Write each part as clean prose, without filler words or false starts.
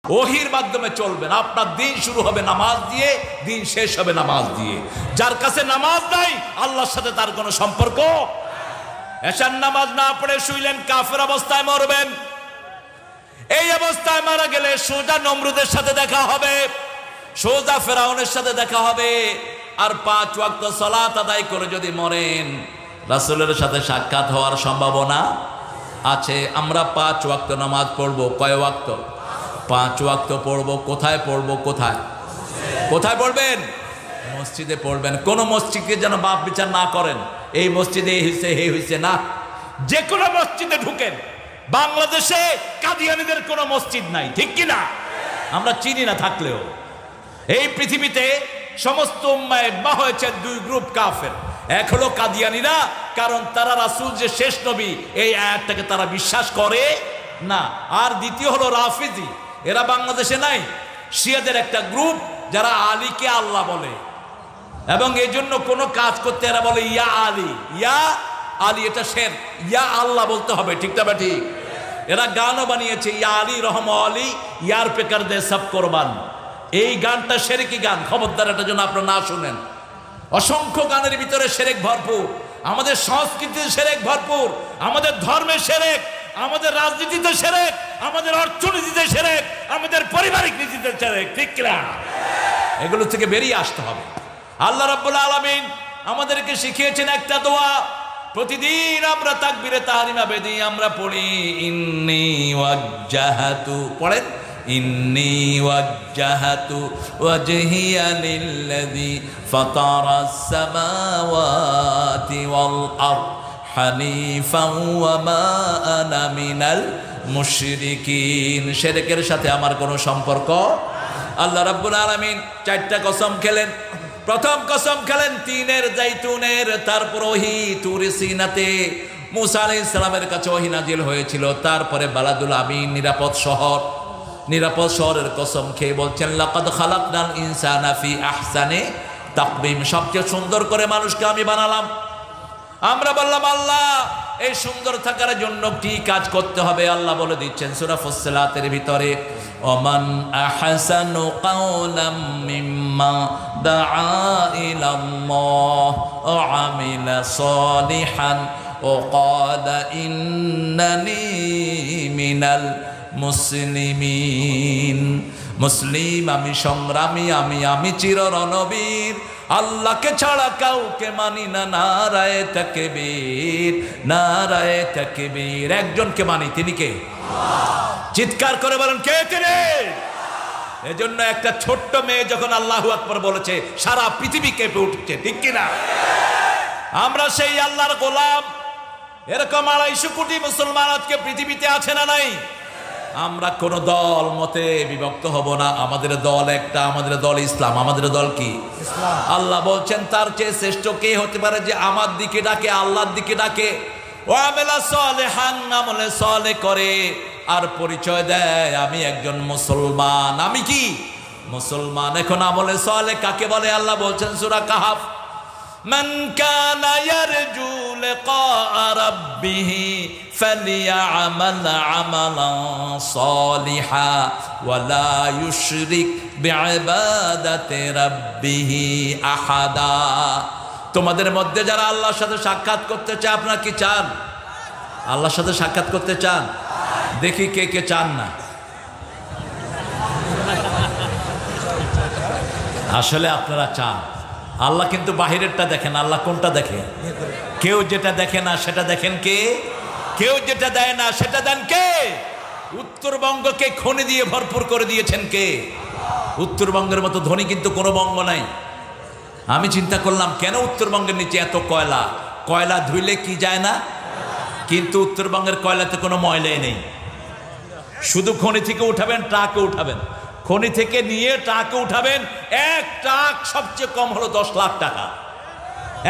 ওহির মাধ্যমে চলবেন। আপনার দিন শুরু হবে নামাজ দিয়ে, দিন শেষ হবে নামাজ দিয়ে। যার কাছে নামাজ নাই আল্লাহর সাথে তার কোনো সম্পর্ক। এশার নামাজ না পড়ে শুইলেন, কাফের অবস্থায় মরবেন। এই অবস্থায় মারা গেলে সোজা নমরুদের সাথে দেখা হবে, সোজা ফেরাউনের সাথে দেখা হবে। আর 5 ওয়াক্ত সালাত আদায় করে যদি মরেন, রাসূলের সাথে সাক্ষাৎ হওয়ার সম্ভাবনা আছে। আমরা 5 ওয়াক্ত নামাজ পড়বো। কয় ওয়াক্ত? 5 ওয়াক্ত পড়বো। কোথায় পড়বো? কোথায় কোথায় পড়বেন? মসজিদে পড়বেন। কোন মসজিদকে যেন বাপ বিচার না করেন, এই মসজিদে এই হইছে এই হইছে না। যে কোনো মসজিদে ঢুকেন। বাংলাদেশে কাদিয়ানীদের কোনো মসজিদ নাই, ঠিক কিনা? আমরা চিনি না থাকলেও। এই পৃথিবীতে সমস্ত উম্মায়ে ইজমা হয়েছে 2 গ্রুপ কাফের। এক হলো কাদিয়ানীরা, কারণ তারা রাসূল যে শেষ নবী এই আয়াতটাকে তারা বিশ্বাস করে না। আর দ্বিতীয় হলো রাফিজি, এরা বাংলাদেশে নাই। শিয়াদের একটা গ্রুপ যারা আলীকে আল্লাহ বলে, এবং এই জন্য কোনো কাজ করতে এরা বলে ইয়া আলী, ইয়া আলী। এটা শেরক, ইয়া আল্লাহ বলতে হবে, ঠিক না? ঠিক। এরা গানও বানিয়েছে, ইয়া আলী রহম আলী ইয়ার পেকার দে সব কোরবান। এই গানটা শিরকি গান, খবরদার এটা যেন আপনারা না শুনেন। অসংখ্য গানের ভিতরে শিরক ভরপুর। আমাদের সংস্কৃতিতে শিরক ভরপুর, আমাদের ধর্মে শিরক, আমাদের রাজনীতিতে শিরক, আমাদের অর্থনীতিতে শিরক, আমাদের পারিবারিক নীতিতে শিরক, ঠিক না? এগুলো থেকে বেরিয়ে আসতে হবে। আল্লাহ রাব্বুল আলামিন আমাদেরকে শিখিয়েছেন একটা দোয়া। প্রতিদিন আমরা তাকবীরে তাহরিমা বেদি আমরা পড়ি, ইন্নী ওয়াজ্জাহাতু, পড়েন, ইন্নী ওয়াজ্জাহাতু ওয়াজহিয়া লিল্লাযী ফাতারাস সামাওয়াতি ওয়াল আরদ হানিফাও ওয়া মা আনা মিনাল মুশরিকিন। শিরকের সাথে আমার কোনো সম্পর্ক। আল্লাহ রাব্বুল আলামিন 4টা কসম খেলেন। প্রথম কসম খেলেন তিনের জাইতুনের, তারপর ওহী তুর সিনাতে মুসা আলাইহিস সালামের কাছে ওহী নাজিল হয়েছিল। তারপরে বালাদুল আমিন, নিরাপদ শহর। নিরাপদ শহরের কসম খেয়ে বলছেন, লাকাদ খালাকনাল ইনসানা ফি আহসানি তাকবীম, সবচেয়ে সুন্দর করে মানুষকে আমি বানালাম। আমরা বললাম, আল্লাহ এই সুন্দর থাকার জন্য কি কাজ করতে হবে? আল্লাহ বলে দিচ্ছেন সূরা ফুসসিলাতের ভিতরে, ওমান আহসানু কাওলাম মিম্মা দাআ ইলাল্লাহ ওয়া আমিলা সালিহান ওয়া ক্বালা ইন্নানি মিনাল মুসলিমিন। মুসলিম আমি, সংগ্রামী আমি চির রণবীর। আল্লাহকে ছাড়া কাউকে মানি না। নারায়ে তাকবীর, নারায়ে তাকবীর। একজনকে মানি, তিনি কে? চিৎকার করে বলেন, কে তিনি? এজন্য একটা ছোট্ট মেয়ে যখন আল্লাহু আকবার বলেছে, সারা পৃথিবী কেঁপে উঠছে, ঠিক কিনা? আমরা সেই আল্লাহর গোলাম। এরকম 250 কোটি মুসলমান আজকে পৃথিবীতে আছে না নাই? আমরা কোন দল মতে বিভক্ত হব না। আমাদের দল একটা, আমাদের দল ইসলাম। আমাদের দল কি? ইসলাম। আল্লাহ বলছেন তার চেয়ে শ্রেষ্ঠ কে হতে পারে যে আমার দিকে ডাকে, আল্লাহর দিকে ডাকে, ও আমেলা সালেহান, আমলে সালেহ করে, আর পরিচয় দেয় আমি একজন মুসলমান। আমি কি? মুসলমান। এখন আমলে সালেহ কাকে বলে? আল্লাহ বলছেন সূরা কাহাফ, মান কানা ইয়ারজু লিকা রাব্বিহি ফালিয়ামাল আমালান সালিহা ওয়া লা ইউশরিক বিইবাদাতি রাব্বিহি আহাদা। তোমাদের মধ্যে যারা আল্লাহর সাথে সাক্ষাৎ করতে চায়, আপনারা কি চান? আল্লাহর সাথে সাক্ষাৎ করতে চান? দেখি কে কে চান না। আসলে আপনারা চান। আল্লাহ কিন্তু বাহিরেরটা দেখেন, আল্লাহ কোনটা দেখে? কেউ যেটা দেখে না সেটা দেখেন কে? কেউ যেটা দেয় না সেটা দেন কে? উত্তরবঙ্গকে খনি দিয়ে ভরপুর করে দিয়েছেন কে? উত্তরবঙ্গের মতো ধনী কিন্তু কোনো বঙ্গ নাই। আমি চিন্তা করলাম, কেন উত্তরবঙ্গের নিচে এত কয়লা? কয়লা ধুইলে কি যায় না? কিন্তু উত্তরবঙ্গের কয়লাতে কোনো ময়লাই নেই। শুধু খনি থেকে উঠাবেন, ট্রাকে উঠাবেন, খনি থেকে নিয়ে ট্রাকে উঠাবেন, এক ট্রাক সবচেয়ে কম হলো 10 লাখ টাকা।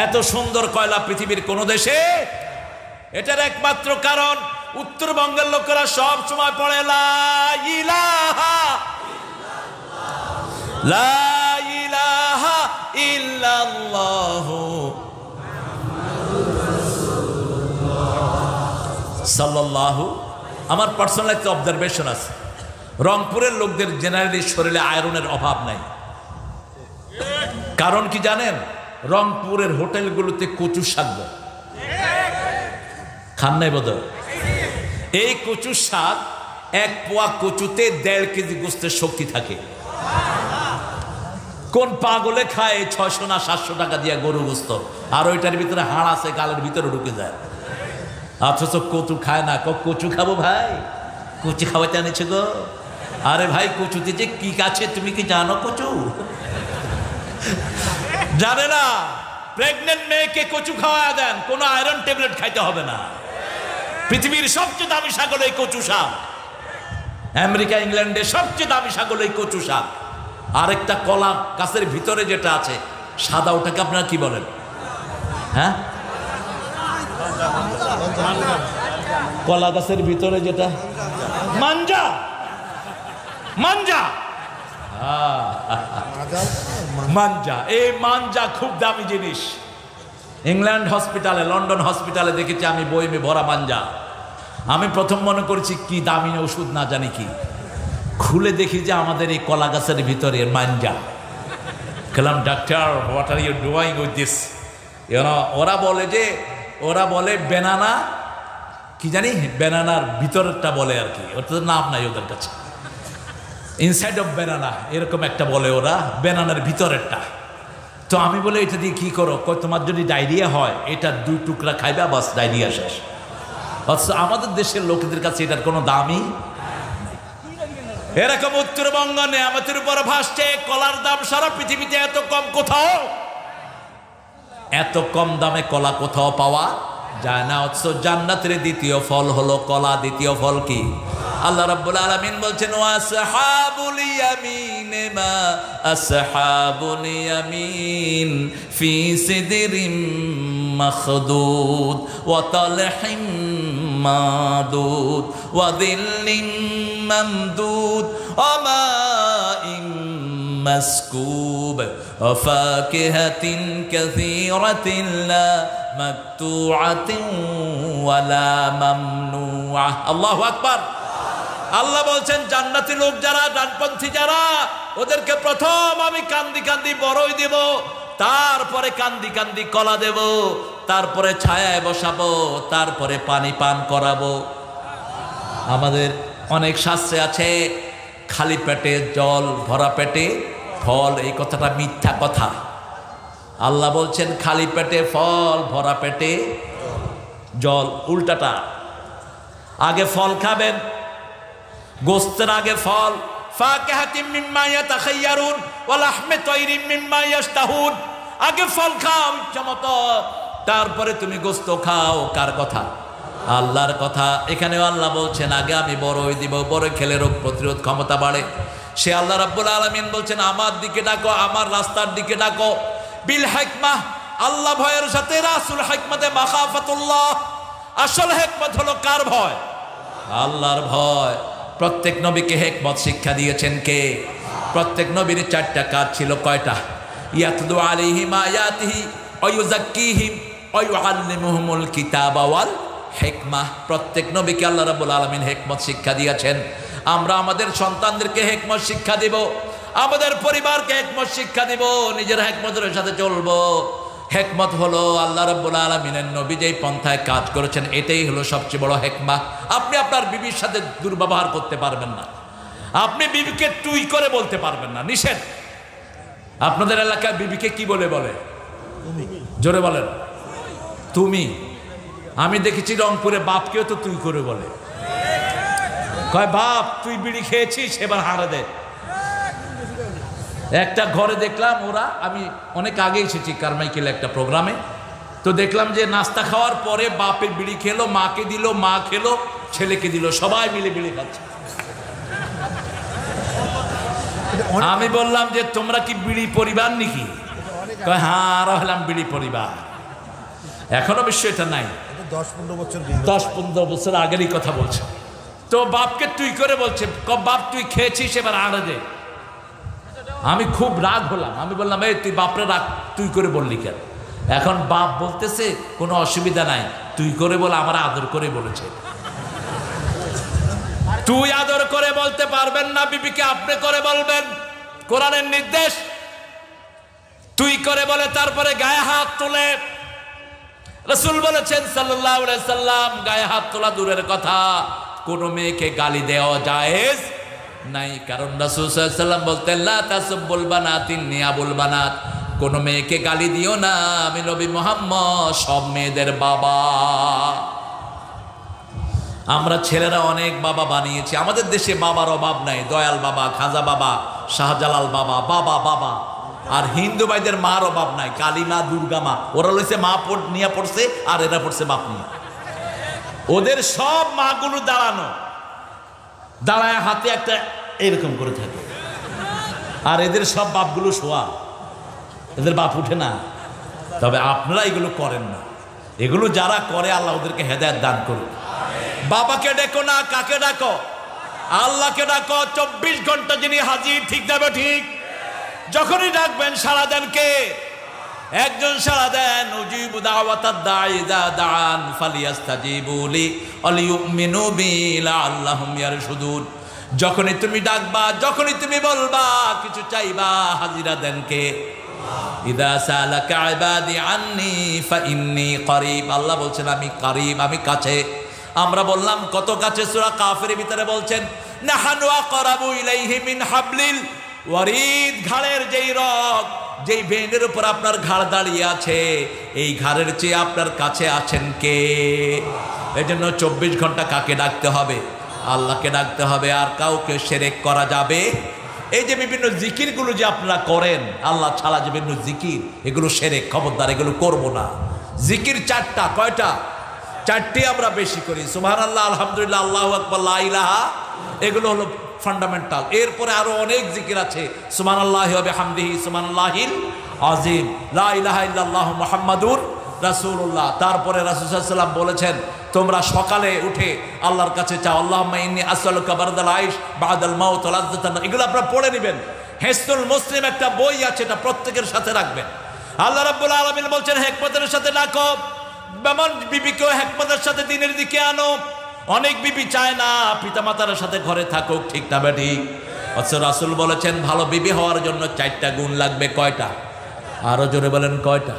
এত সুন্দর কয়লা পৃথিবীর কোন দেশে? এটার একমাত্র কারণ উত্তরবঙ্গের লোকেরা সব সময় পড়ে লা ইলাহা ইল্লাল্লাহ, লা ইলাহা ইল্লাল্লাহ সাল্লাল্লাহু। আমার পার্সোনাল একটা অবজারভেশন আছে, রংপুরের লোকদের জেনারেলি শরীরে আয়রনের অভাব নাই। কারণ কি জানেন? রংপুরের হোটেলগুলোতে কচু শাক দেয়, খান নাই বোধ। এই কচু শাক, এক পোয়া কচুতে 1.5 কেজি গোস্তের শক্তি থাকে। কোন পাগলে খায় 600 না 700 টাকা দিয়ে গরু গোস্ত, আর ওইটার ভিতরে হাড় আছে, গালের ভিতরে ঢুকে যায়, অথচ কচু খায় না। কচু খাবো ভাই, কচু খাওয়াতে আনেছে গো। আরে ভাই, কচুতে যে কি আছে তুমি কি জানো? কচু জানে না। প্রেগনেন্ট মেয়েকে কচু খাওয়া দেন, কোনো আয়রন ট্যাবলেট খাইতে হবে না। পৃথিবীর সবচেয়ে দামি শাক হলো এই কচু শাক। আমেরিকা ইংল্যান্ডে সবচেয়ে দামি শাক হলো এই কচু শাক। আরেকটা কলা গাছের ভিতরে যেটা আছে সাদা, ওটাকে আপনারা কি বলেন? হ্যাঁ, কলা গাছের ভিতরে যেটা মাঞ্জা। মাঞ্জা, মাঞ্জা। এই মাঞ্জা খুব দামি জিনিস। ইংল্যান্ড হসপিটালে, লন্ডন হসপিটালে দেখেছি আমি বইমে ভরা মাঞ্জা। আমি প্রথম মনে করেছি কি দামি ওষুধ না জানি কি, খুলে দেখি যে আমাদের এই কলা গাছের ভিতরে মাঞ্জা। বললাম, doctor what are you doing with this? ওরা বলে বেনানা, কি জানি বেনানার ভিতরেরটা বলে আর কি, ওটা তো নাম নাই ওদের কাছে। ইনসাইড অফ বেনানা এরকম একটা বলে ওরা, বেনানার ভিতরেরটা। তো আমি বলে এটা দিয়ে কি করো? তোমার যদি ডায়রিয়া হয় এটা 2 টুকরা খাইবা, বাস ডায়রিয়া শেষ। অথচ আমাদের দেশের লোকেদের কাছে এটার কোনো দামই। এরকম উত্তরবঙ্গ নেয়ামতের উপর ভাসছে। কলার দাম সারা পৃথিবীতে এত কম কোথাও, এত কম দামে কলা কোথাও পাওয়া যায় না। অথচ জান্নাতের দ্বিতীয় ফল হলো কলা। দ্বিতীয় ফল কি? আল্লাহ রাব্বুল আলামিন বলছেন, ওয়াসহাবুল ইয়ামিন মা আসহাবুল ইয়ামিন ফি সিদরিম মাখদুদ ওয়া তালহিম মাদুদ ওয়া দিল্লিম মামদুদ ওয়া মাইম مسكوب وفاكهة كثيرة لا مقطوعة ولا ممنوعة الله أكبر আল্লাহ বলছেন জান্নাতি লোক যারা, ডানপন্থী যারা, ওদেরকে প্রথম আমি কান্দি কান্দি বড়ই দেব, তারপরে কান্দি কান্দি কলা দেব, তারপরে ছায়ায় বসাবো, তারপরে পানি পান করাবো। আমাদের অনেক শাস্ত্রে আছে খালি পেটে জল, ভরা পেটে ফল। এই কথাটা মিথ্যা কথা। আল্লাহ বলছেন খালি পেটে ফল, ভরা পেটে জল। উল্টাটা, আগে ফল খাবেন, গোস্তের আগে ফল। ফাকিহাতিম মিম্মা ইয়াতাখায়্যারুন ওয়া লাহমি তায়রিম মিম্মা ইয়াশতাহুন। আগে ফল খাও ইচ্ছামতো, তারপরে তুমি গোস্ত খাও। কার কথা? আল্লাহর কথা। এখানেও আল্লাহ বলছেন আগে আমি বড়ই দিব, বড় খেলে রোগ প্রতিরোধ ক্ষমতা বাড়ে। সে আল্লাহ রাব্বুল আলামিন বলছেন আমার দিকে ডাকো, আমার রাস্তার দিকে ডাকো। বিল হিকমাহ, আল্লাহ ভয়ের সাথে। রাসূল হিকমতে মাখাফাতুল্লাহ। আসল হিকমত হলো কার ভয়? আল্লাহর ভয়। প্রত্যেক নবীকে হিকমত শিক্ষা দিয়েছেন কে? প্রত্যেক নবীর 4টা কাজ ছিল। কয়টা? ইয়াতলু আলাইহিম আয়াতিহি ওয়া ইউযাক্কিহিম ওয়া ইউআল্লিমুহুমুল কিতাবা ওয়াল হিকমাহ। প্রত্যেক নবীকে আল্লাহ রাব্বুল আলামিন হিকমত শিক্ষা দিয়েছেন। আমরা আমাদের সন্তানদেরকে হিকমত শিক্ষা দিব, আমাদের পরিবারকে হিকমত শিক্ষা দিব, নিজের হিকমতের সাথে চলবো। হিকমত হলো আল্লাহ রাব্বুল আলামিনের নবী যেই পন্থায় কাজ করেছেন, এটাই হলো সবচেয়ে বড় হিকমত। আপনি আপনার বিবির সাথে দুর্ব্যবহার করতে পারবেন না, আপনি বিবিকে তুই করে বলতে পারবেন না, নিষেধ। আপনাদের এলাকায় বিবিকে কি বলে? জোরে বলেন, তুমি। আমি দেখেছি রংপুরে বাপকেও তো তুই করে বলে। কয় বাপ তুই বিড়ি খেয়েছিস, এবার হারে দে। একটা ঘরে দেখলাম ওরা, আমি অনেক আগে এসেছি কারমাইকেল একটা প্রোগ্রামে, তো দেখলাম যে নাস্তা খাওয়ার পরে বাপের বিড়ি খেলো, মাকে দিল, মা খেলো, ছেলেকে দিল, সবাই মিলে বিড়ি খাচ্ছে। আমি বললাম যে তোমরা কি বিড়ি পরিবার নাকি? কয় হ্যাঁ, আরো হলাম বিড়ি পরিবার। এখন অবশ্য এটা নাই, 10-15 বছর আগেরই কথা বলছে। তো বাপকে তুই করে বলছে, বাপ তুই খেয়েছিস, এবার আড়ে দে। আমি খুব রাগ হলাম। আমি বললাম এই তুই বাপরে রাগ তুই করে বললি কেন? এখন বাপ বলতেছে কোনো অসুবিধা নাই, তুই করে বল, আমার আদর করে বলেছে। তুই আদর করে বলতে পারবেন না, বিবিকে আপনি করে বলবেন, কোরআনের নির্দেশ। তুই করে বলে তারপরে গায়ে হাত তোলে। রাসূল বলেছেন সাল্লাল্লাহু আলাইহি সাল্লাম, গায়ে হাত তোলা দূরের কথা, কোন মেয়েকে গালি দেওয়া জায়েজ নাই। কারণ রাসূল সাল্লাল্লাহু আলাইহি সাল্লাম বলতেন, লা তাসুব্বুল বানাতিন আবুল বানাত, কোন মেয়েকে গালি দিও না, আমি নবী মুহাম্মদ সব মেয়েদের বাবা। আমরা ছেলেরা অনেক বাবা বানিয়েছি, আমাদের দেশে বাবার অভাব নাই। দয়াল বাবা, খাজা বাবা, শাহজালাল বাবা, বাবা বাবা। আর হিন্দু ভাইদের মার অভাব নাই, কালী মা, দুর্গা মা। ওরা লইছে মা নিয়ে পড়ছে, আর এরা পড়ছে বাপ নিয়ে। ওদের সব মাগুলো দাঁড়ানো, দাঁড়ায় হাতে একটা এরকম করে থাকে, আর এদের সব বাপগুলো শোয়া, এদের বাপ উঠে না। তবে আপনারা এগুলো করেন না, এগুলো যারা করে আল্লাহ ওদেরকে হেদায়েত দান করুন। বাবাকে ডেকো না, কাকে ডাকো? আল্লাহকে ডাকো। 24 ঘন্টা যিনি হাজির, ঠিক যাবে ঠিক। যখনই ডাকবেন সাড়া দেন কে? একজন সাড়া দেন, উজিবু দাওয়াতাদ দাঈ ইযা দাআন ফালিয়াস্তাজিবু লি ওয়ালিউমিনু বি লাআল্লাহুম ইয়ারশুদুন। যখনই তুমি ডাকবা, যখনই তুমি বলবা, কিছু চাইবা, হাজিরা দেন কে? ইযা সালাকা ইবাদি আন্নী ফাইন্নী করিব। আল্লাহ বলছেন আমি করিব, আমি কাছে। আমরা বললাম কত কাছে? সূরা কাফিরের ভিতরে বলছেন, নাহানু আকরাবু ইলাইহি মিন হাবলিল ওয়ারিদ। ঘাড়ের যেই রগ, যেই ভেনের উপর আপনার ঘাড় দাঁড়িয়ে আছে, এই ঘাড়ের চেয়ে আপনার কাছে আছেন কে? এই জন্য 24 ঘন্টা কাকে ডাকতে হবে? আল্লাহকে ডাকতে হবে। আর কাউকে শিরক করা যাবে? এই যে বিভিন্ন জিকিরগুলো যে আপনারা করেন, আল্লাহ ছাড়া যে বিভিন্ন জিকির, এগুলো শিরক, খবরদার এগুলো করব না। জিকির 4টা, কয়টা? 4টি আমরা বেশি করি। সুবহানাল্লাহ, আলহামদুলিল্লাহ, আল্লাহু আকবার, লা ইলাহা, এগুলো হলো ফান্ডামেন্টাল। এরপরে আরো অনেক জিকির আছে, সুবহানাল্লাহি ওয়া বিহামদিহি, সুবহানাল্লাহিল আযীম, লা ইলাহা ইল্লাল্লাহু মুহাম্মাদুর রাসূলুল্লাহ। তারপরে রাসূল সাল্লাল্লাহু আলাইহি ওয়াসাল্লাম বলেছেন, তোমরা সকালে উঠে আল্লাহর কাছে চাও, আল্লাহুম্মা ইন্নী আসআলুকা বারদাল আইশ বাদাল মাউত ওয়া লাযযাতান। এগুলো আপনারা পড়ে নেবেন। হিসনুল মুসলিম একটা বই আছে, এটা প্রত্যেকের সাথে রাখবেন। আল্লাহ রাব্বুল আলামিন বলছেন, হিকমতের সাথে ডাকো। বেমন বিবিকেও হিকমতের সাথে দিনের দিকে আনো। অনেক বিবি চায় না পিতামাতার সাথে ঘরে থাকুক, ঠিক না বেঠিক? অথচ রাসূল বলেছেন, ভালো বিবি হওয়ার জন্য 4টা গুণ লাগবে। কয়টা? আরো জোরে বলেন, কয়টা?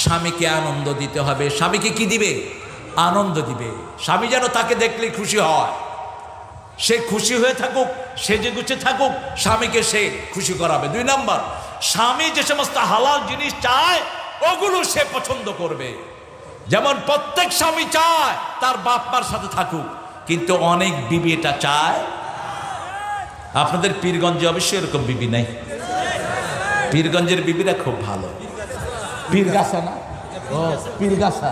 স্বামীকে আনন্দ দিতে হবে। স্বামীকে কি দিবে? আনন্দ দিবে। স্বামী যেন তাকে দেখলে খুশি হয়, সে খুশি হয়ে থাকুক, সেজে গুছে থাকুক, স্বামীকে সে খুশি করাবে। 2 নাম্বার, স্বামী যে সমস্ত হালাল জিনিস চায়, ওগুলো সে পছন্দ করবে। যেমন প্রত্যেক স্বামী চায় তার বাপ মার সাথে থাকুক, কিন্তু অনেক বিবি এটা চায়। আপনাদের পীরগঞ্জে অবশ্যই এরকম বিবি নাই। পীরগঞ্জের বিবিরা খুব ভালো। পীরগাছা না? ও পীরগাছা,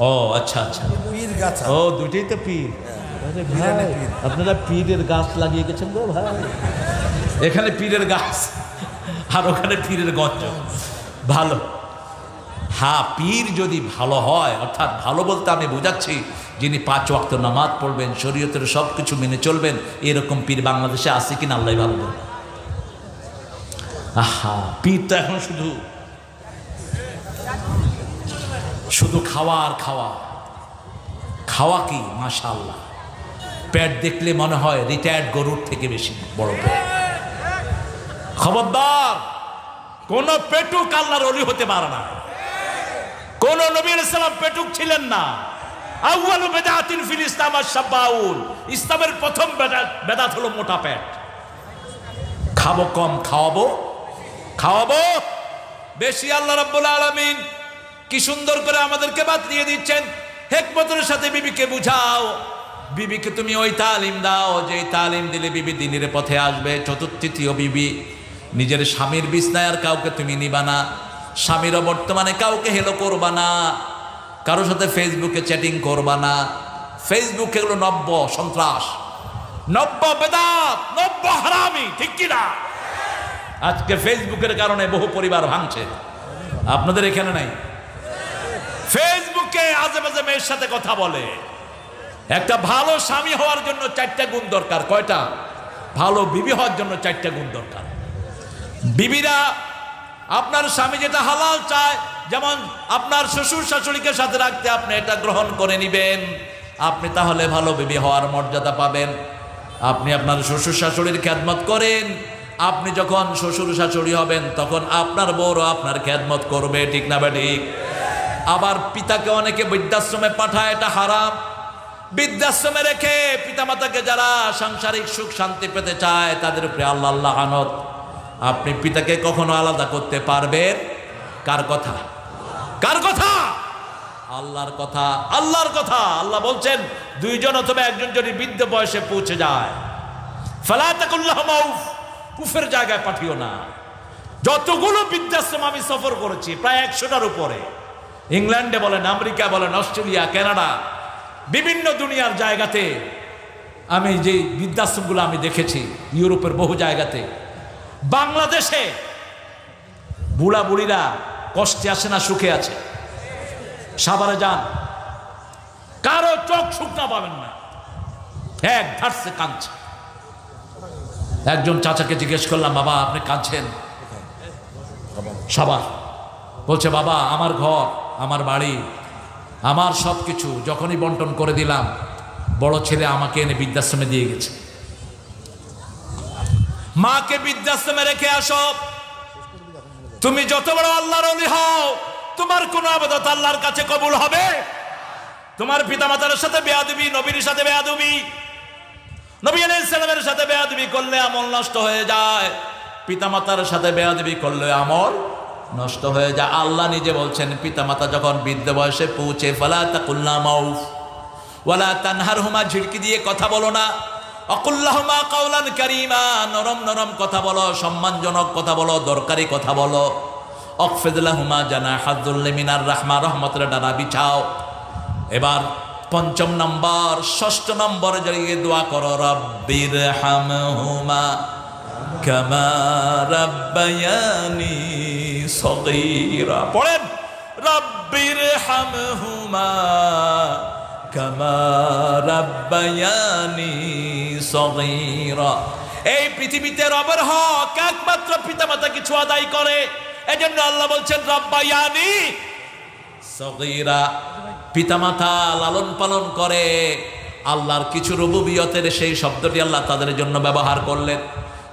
ও আচ্ছা আচ্ছা, পীরগাছা, ও দুইটাই তো পীর। আপনারা পীরের গাছ লাগিয়ে গেছেন গো ভাই। এখানে পীরের গাছ আর ওখানে পীরের গঞ্জ। ভালো। হ্যাঁ, পীর যদি ভালো হয়, অর্থাৎ ভালো বলতে আমি বোঝাচ্ছি যিনি 5 ওয়াক্ত নামাজ পড়বেন, শরীয়তের সব কিছু মেনে চলবেন, এরকম পীর বাংলাদেশে আছে কিনা আল্লাহ ভালো বলেন। আহা, পীর তো এখন শুধু খাওয়া আর খাওয়া। খাওয়া কি মাশাআল্লাহ, পেট দেখলে মনে হয় রিটায়ার্ড গরুর থেকে বেশি বড় পেট। খবরদার, কোন পেটুক আল্লাহর ওলি হতে পারে না। কোন নবী আলাইহিস সালাম পেটুক ছিলেন না। আউয়ালু বিদআতিন ফিল ইসলাম আশ-শাবাউল, ইসলামের প্রথম বেদাত হলো মোটা পেট। খাবো কম, খাওয়াবো বেশি। আল্লাহ রাব্বুল আলামিন কি সুন্দর করে আমাদেরকে বাতলিয়ে দিচ্ছেন, হিকমতের সাথে বিবিকে বুঝাও। বিবিকে তুমি ওই তালিম দাও যে তালিম দিলে বিবি দ্বীনের পথে আসবে। তৃতীয় বিবি, নিজের স্বামীর বিছনায় আর কাউকে তুমি নিবা না। স্বামীরও বর্তমানে কাউকে হেলো করবা না, কারোর সাথে ফেসবুকে চ্যাটিং করবা না। ফেসবুক এগুলো নব্য সন্ত্রাস, নব্য বেদাত, নব্য হারামি, ঠিক কিনা? আজকে ফেসবুকের কারণে বহু পরিবার ভাঙছে। আপনাদের এখানে নাই? ফেসবুকে আজে বাজে মেয়ের সাথে কথা বলে। একটা ভালো স্বামী হওয়ার জন্য 4টা গুণ দরকার। কয়টা? ভালো বিবি হওয়ার জন্য 4টা গুণ দরকার। বিবিরা, আপনার স্বামী যেটা হালাল চায়, যেমন আপনার শ্বশুর শাশুড়িকে সাথে রাখতে আপনি এটা গ্রহণ করে নিবেন। আপনি তাহলে ভালো বিবি হওয়ার মর্যাদা পাবেন। আপনি আপনার শ্বশুর শাশুড়ির খেদমত করেন, আপনি যখন শ্বশুর শাশুড়ি হবেন তখন আপনার বউরও আপনার খেদমত করবে, ঠিক না ঠিক? আবার পিতাকে অনেকে বৃদ্ধাশ্রমে পাঠায়, এটা হারাম। বৃদ্ধাশ্রমে রেখে পিতামাতাকে যারা সাংসারিক সুখ শান্তি পেতে চায় তাদের উপরে আল্লাহ আল্লাহ লানত। আপনি পিতাকে কখনো আলাদা করতে পারবেন? কার কথা? কার কথা? আল্লাহর কথা। আল্লাহর কথা। আল্লাহ বলছেন দুইজন অথবা একজন যদি বৃদ্ধ বয়সে পৌঁছে যায়, ফালা তাকুল্লাহুমা উফ, উফের জায়গায় পাঠিও না। যতগুলো বৃদ্ধাশ্রম আমি সফর করেছি প্রায় 100টার উপরে, ইংল্যান্ডে বলেন, আমেরিকা বলেন, অস্ট্রেলিয়া, কানাডা, বিভিন্ন দুনিয়ার জায়গাতে আমি যে বৃদ্ধাশ্রমগুলো আমি দেখেছি, ইউরোপের বহু জায়গাতে। বাংলাদেশে বুড়া বুড়িরা কষ্টে আসে না সুখে আছে? সাভারে যান, কারো চোখ শুকনা পাবেন না, এক ধারছে কাঁদছে। একজন চাচাকে জিজ্ঞেস করলাম, বাবা আপনি কাঁদছেন? সাভার। বলছে, বাবা আমার ঘর, আমার বাড়ি, আমার সব কিছু যখনই বন্টন করে দিলাম, বড় ছেলে আমাকে এনে বৃদ্ধাশ্রমে দিয়ে গেছে। মাকে বৃদ্ধাশ্রমে রেখে আসো। তুমি যত বড় আল্লাহর ওলি হও, তোমার কোন ইবাদত আল্লাহর কাছে কবুল হবে? তোমার পিতামাতার সাথে বেয়াদবি, নবীর সাথে বেয়াদবি, নবী আলাইহিস সালামের সাথে বেয়াদবি করলে আমল নষ্ট হয়ে যায়। পিতামাতার সাথে বেয়াদবি করলে আমল নষ্ট হয়ে যায়। আল্লাহ নিজে বলছেন, পিতামাতা যখন বৃদ্ধ বয়সে পৌঁছে, ফালা তাকুল্লাহুমা উফ ওয়ালা তানহারহুমা, ঝিড়কি দিয়ে কথা বলো না। আকুল্লাহুমা কাওলান কারীমা, নরম নরম কথা বলো, সম্মানজনক কথা বলো, দরকারি কথা বলো। অকফিদ লাহুমা জানাহাযুল্লি মিনার রাহমা, রহমতের ডানা বিছাও। এবার 5 নম্বর, 6 নম্বরে জড়িয়ে দোয়া করো, রব্বির হামহুমা কামা রাব্বায়ানি সগীরা। পড়েন, রব্বির হামহুমা কামা রাব্বায়ানি সগীরা। এই পৃথিবীতে রবের হক একমাত্র পিতামাতা কিছু আদায় করে, এজন্য আল্লাহ বলছেন রাব্বায়ানি সগীরা, পিতামাতা লালন পালন করে। আল্লাহর কিছু রুবুবিয়তের সেই শব্দটি আল্লাহ তাদের জন্য ব্যবহার করলেন।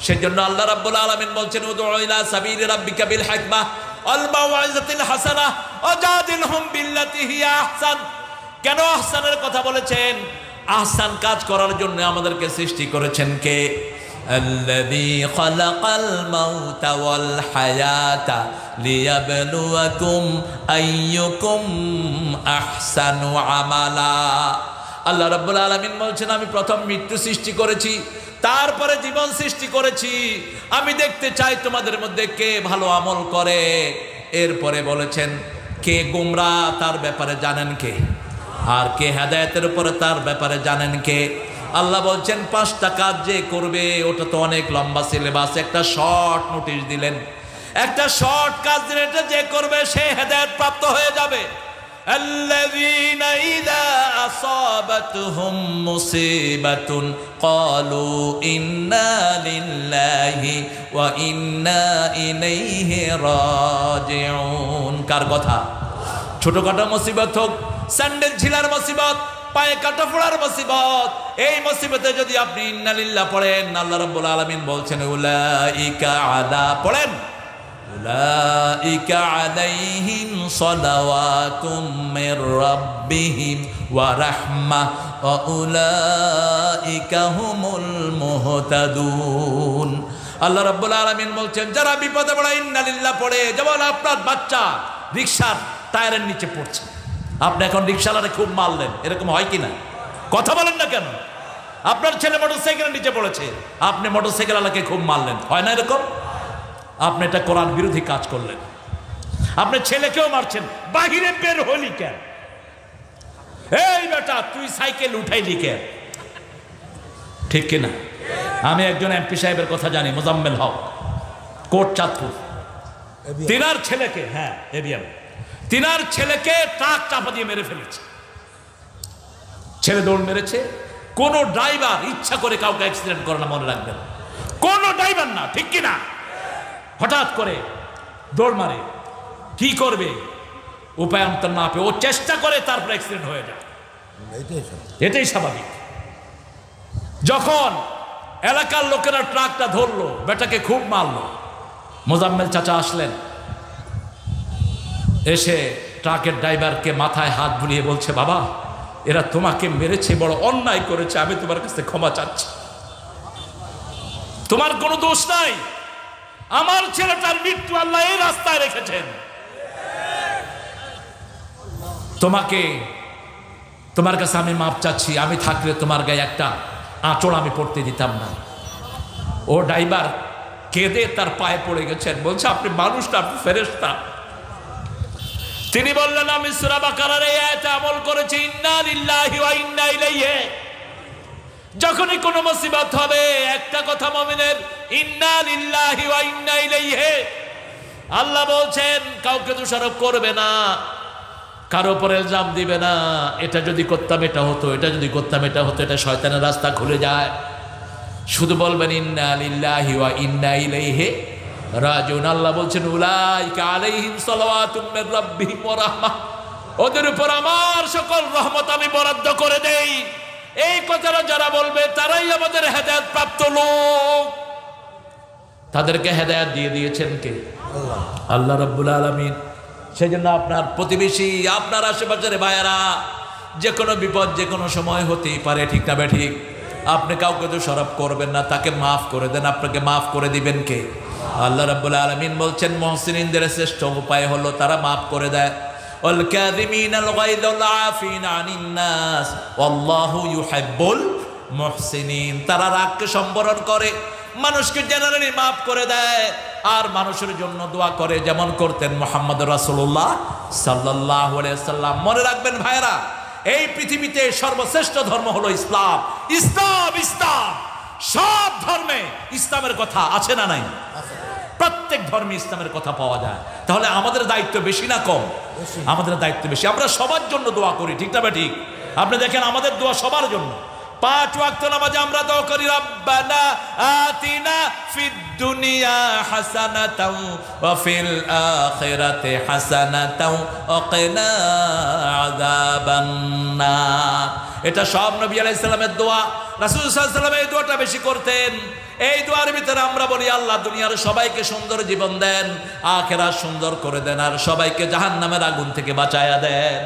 সেজন্য আল্লাহ রাব্বুল আলামিন বলছেন, উদউ ইলা সাবিলি রাব্বিকা বিল হিকমাহ ওয়াল মাউইযাতিল হাসানাহ ওয়াজাদিলহুম বিল্লাতি হিয়া আহসান। কেন আহসানের কথা বলেছেন? আহসান কাজ করার জন্য আমাদেরকে সৃষ্টি করেছেন কে? আল্লাযী খালাকাল মাউতা ওয়াল হায়াতা লিয়াবলুয়াকুম আইয়ুকুম আহসানু আমালা। আল্লাহ রাব্বুল আলামিন বলছেন, আমি প্রথম মৃত্যু সৃষ্টি করেছি, তারপরে জীবন সৃষ্টি করেছি, আমি দেখতে চাই তোমাদের মধ্যে কে ভালো আমল করে। এরপরে বলেছেন, কে গোমরা তার ব্যাপারে জানেন কে, আর কে হেদায়েতের উপরে তার ব্যাপারে জানেন কে। আল্লাহ বলছেন 5টা কাজ যে করবে, ওটা তো অনেক লম্বা সিলেবাস, একটা শর্ট নোটিশ দিলেন, একটা শর্ট কাজ দিলেন, এটা যে করবে সে হেদায়েত প্রাপ্ত হয়ে যাবে। আল্লাযীনা ইযা আসাবাতহুম মুসিবাতুন ক্বালু ইন্না লিল্লাহি ওয়া ইন্না ইলাইহি রাজিউন। কার কথা? ছোটখাটো মুসিবত হোক, স্যান্ডেল ছিলার মুসিবত, পায়ে কাটা ফোড়ার মুসিবত, এই মুসিবতে যদি আপনি ইন্না লিল্লাহ পড়েন, আল্লাহ রাব্বুল আলামিন বলছেন উলাইকা আলা, পড়েন, উলাইকা আলাইহিম সালাওয়াতুম মির রাব্বিহিম ওয়া রাহমাহ ওয়া উলাইকা হুমুল মুহতাদুন। আল্লাহ রাব্বুল আলামিন বলছেন, যারা বিপদে পড়ে ইন্না লিল্লাহ পড়ে, যেমন আপনার বাচ্চা রিকশার টায়ারের নিচে পড়ছে, আপনি এখন রিকশাওয়ালারে খুব মারলেন, এরকম হয় কিনা? কথা বলেন না কেন? আপনার ছেলে মোটরসাইকেলের নিচে পড়েছে, আপনি মোটরসাইকেলওয়ালাকে খুব মারলেন, হয় না এরকম? আপনি এটা কোরআন বিরোধী কাজ করলেন। আপনি ছেলেকেও মারছেন, বাহিরে বের হলি কেন? এই বেটা তুই সাইকেল উঠাইলি কেন? ঠিক কিনা? আমি একজন এমপি সাহেবের কথা জানি, মোজাম্মেল হক, কোট চাঁদপুর, তিনার ছেলেকে, হ্যাঁ এবিএম, তিনার ছেলেকে ট্রাক চাপা দিয়ে মেরে ফেলেছে। ছেলে দৌড় মেরেছে। কোন ড্রাইভার ইচ্ছা করে কাউকে অ্যাক্সিডেন্ট করে না, মনে রাখবেন, কোন ড্রাইভার না, ঠিক কিনা? হঠাৎ করে দৌড় মারে, কি করবে উপায় অন্তর না পেয়ে ও চেষ্টা করে, তারপর অ্যাক্সিডেন্ট হয়ে যায়। এটাই স্বাভাবিক। যখন এলাকার লোকেরা ট্রাকটা ধরলো, বেটাকে খুব মারলো, মোজাম্মেল চাচা আসলেন, এসে ট্রাকের ড্রাইভারকে মাথায় হাত বুলিয়ে বলছে, বাবা এরা তোমাকে মেরেছে, বড় অন্যায় করেছে, আমি তোমার কাছে ক্ষমা চাচ্ছি, তোমার কোনো দোষ নাই, আমার ছেলেটার মৃত্যু আল্লাহ এই রাস্তায় রেখেছেন, তোমার কাছে আমি মাপ চাচ্ছি, আমি থাকলে তোমার গায়ে একটা আঁচড় আমি পড়তে দিতাম না। ও ড্রাইভার কেঁদে তার পায়ে পড়ে গেছেন, বলছে আপনি মানুষটা, আপনি ফেরেশতা। তিনি বললেন, আমি সূরা বাকারার এই আয়াতে আমল করেছি, ইন্না লিল্লাহি ওয়া ইন্না ইলাইহি। যখনই কোনো মুসিবত হবে একটা কথা মুমিনের, ইন্না লিল্লাহি ওয়া ইন্না ইলাইহি। আল্লাহ বলছেন কাউকে দোষারোপ করবে না, কারো উপর ইলজাম দিবে না, এটা যদি করতাম এটা হতো, এটা যদি করতাম এটা হতো, এটা শয়তানের রাস্তা খুলে যায়। শুধু বলবেন ইন্না লিল্লাহি ওয়া ইন্না ইলাইহি রাজিউন। আল্লাহ বলছেন উলাইকা আলাইহিম সালাওয়াতুম মির রাব্বিহিম ওয়া রাহমাহ, ওদের উপর আমার সকল রহমত আমি বরাদ্দ করে দেই। এই কথাটা যারা বলবে তারাই আমাদের হেদায়েত প্রাপ্ত লোক। তাদেরকে হেদায়েত দিয়ে দিয়েছেন কে? আল্লাহ, আল্লাহ রাব্বুল আলামিন। সেই জন্য আপনার প্রতিবেশী, আপনার আশেপাশের ভাইয়েরা, যে কোনো বিপদ যে কোনো সময় হতেই পারে, ঠিক না বেঠিক? আপনি কাউকে দোষারোপ করবেন না, তাকে মাফ করে দেন, আপনাকে মাফ করে দিবেন কে? আল্লাহ রাব্বুল আলামিন বলছেন মুহসিনদের শ্রেষ্ঠ উপায় হলো তারা মাফ করে দেয়। ওয়াল কাযিমিনাল গায়যাল আফিনা আনিন নাস ওয়াল্লাহু ইউহিব্বুল মুহসিনিন। তারা রাগকে সম্বরণ করে, মানুষকে জেনারেলি মাফ করে দেয়, আর মানুষের জন্য দোয়া করে, যেমন করতেন মুহাম্মদ রাসূলুল্লাহ সাল্লাল্লাহু আলাইহি ওয়াসাল্লাম। মনে রাখবেন ভাইরা, এই পৃথিবীতে সর্বশ্রেষ্ঠ ধর্ম হলো ইসলাম। ইসলাম ইসলাম সব ধর্মে ইসলামের কথা আছে না নাই? প্রত্যেক ধর্মে ইসলামের কথা পাওয়া যায়। তাহলে আমাদের দায়িত্ব বেশি না কম? আমাদের দায়িত্ব বেশি। আমরা সবার জন্য দোয়া করি, ঠিক না ঠিক? আপনি দেখেন আমাদের দোয়া সবার জন্য। 5 ওয়াক্ত নামাজে আমরা দোয়া করি, রব্বানা আতিনা ফিদ দুনিয়া হাসানাতাও ওয়া ফিল আখিরাতি হাসানাতাও ওয়া কিনা আযাবান নার। এটা সব নবী আলাইহিস সালামের দোয়া। রাসূল সাল্লাল্লাহু আলাইহি ওয়াসাল্লাম এই দোয়াটা বেশি করতেন। এই দোয়ার ভিতরে আমরা বলি, আল্লাহ দুনিয়ার সবাইকে সুন্দর জীবন দেন, আখিরাত সুন্দর করে দেন, আর সবাইকে জাহান্নামের আগুন থেকে বাঁচায়া দেন।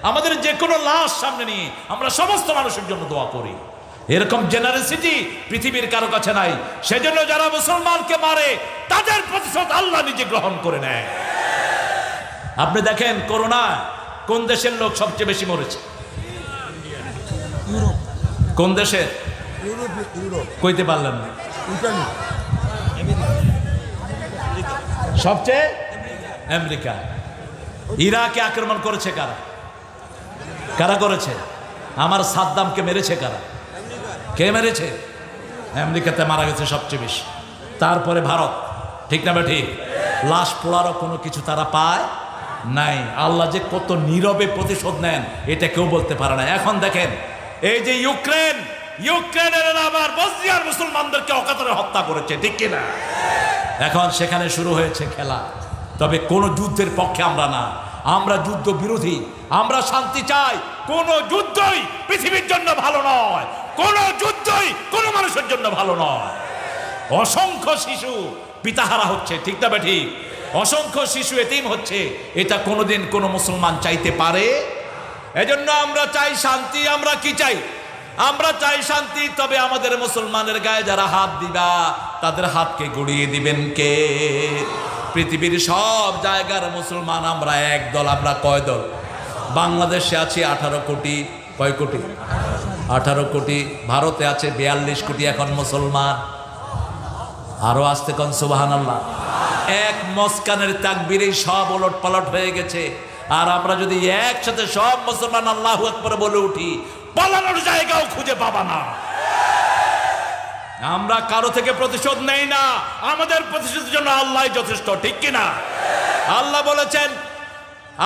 আমাদের যে কোনো লাশ সামনে নিয়ে আমরা সমস্ত মানুষের জন্য দোয়া করি। এরকম জেনারেসিটি পৃথিবীর কারো কাছে নাই। সেজন্য যারা মুসলমানকে মারে তাদের প্রতিশোধ আল্লাহ নিজে গ্রহণ করে নেয়। আপনি দেখেন করোনা কোন দেশের লোক সবচেয়ে বেশি মরেছে? কোন দেশে? কইতে পারলেন না? সবচেয়ে আমেরিকা। ইরাকে আক্রমণ করেছে কারা? কারা করেছে? আমার সাদ্দামকে মেরেছে কারা? কে মেরেছে? আমেরিকাতে মারা গেছে সবচেয়ে বেশি, তারপরে ভারত, ঠিক না ঠিক? লাশ পোড়ারও কোনো কিছু তারা পায় নাই। আল্লাহ যে কত নীরবে প্রতিশোধ নেন এটা কেউ বলতে পারে না। এখন দেখেন এই যে ইউক্রেনের আবার বসনিয়ার মুসলমানদেরকে অকাতরে হত্যা করেছে, ঠিক কিনা? এখন সেখানে শুরু হয়েছে খেলা। তবে কোন যুদ্ধের পক্ষে আমরা না, আমরা যুদ্ধ বিরোধী, আমরা শান্তি চাই। কোন যুদ্ধই পৃথিবীর জন্য ভালো নয়, কোন যুদ্ধই কোন মানুষের জন্য ভালো নয়। অসংখ্য শিশু পিতাহারা হচ্ছে, ঠিক না ঠিক? অসংখ্য শিশু এতিম হচ্ছে, এটা কোনোদিন কোনো মুসলমান চাইতে পারে? এজন্য আমরা চাই শান্তি। আমরা কি চাই? আমরা চাই শান্তি। তবে আমাদের মুসলমানের গায়ে যারা হাত দিবা তাদের হাতকে গড়িয়ে দিবেন কে? পৃথিবীর সব জায়গার মুসলমান আমরা এক দল। আমরা কয় দল? বাংলাদেশে আছে 18 কোটি। কয় কোটি? 18 কোটি। ভারতে আছে 42 কোটি এখন মুসলমান। আরো আসতে কোন সুবহানাল্লাহ। এক মস্কানের তাকবীরেই সব ওলট পালট হয়ে গেছে। আর আমরা যদি একসাথে সব মুসলমান আল্লাহু আকবার বলে উঠি, পালানোর জায়গাও খুঁজে পাবা না। আমরা কারো থেকে প্রতিশোধ নেই না, আমাদের প্রতিশোধের জন্য আল্লাহই যথেষ্ট, ঠিক কিনা? আল্লাহ বলেছেন,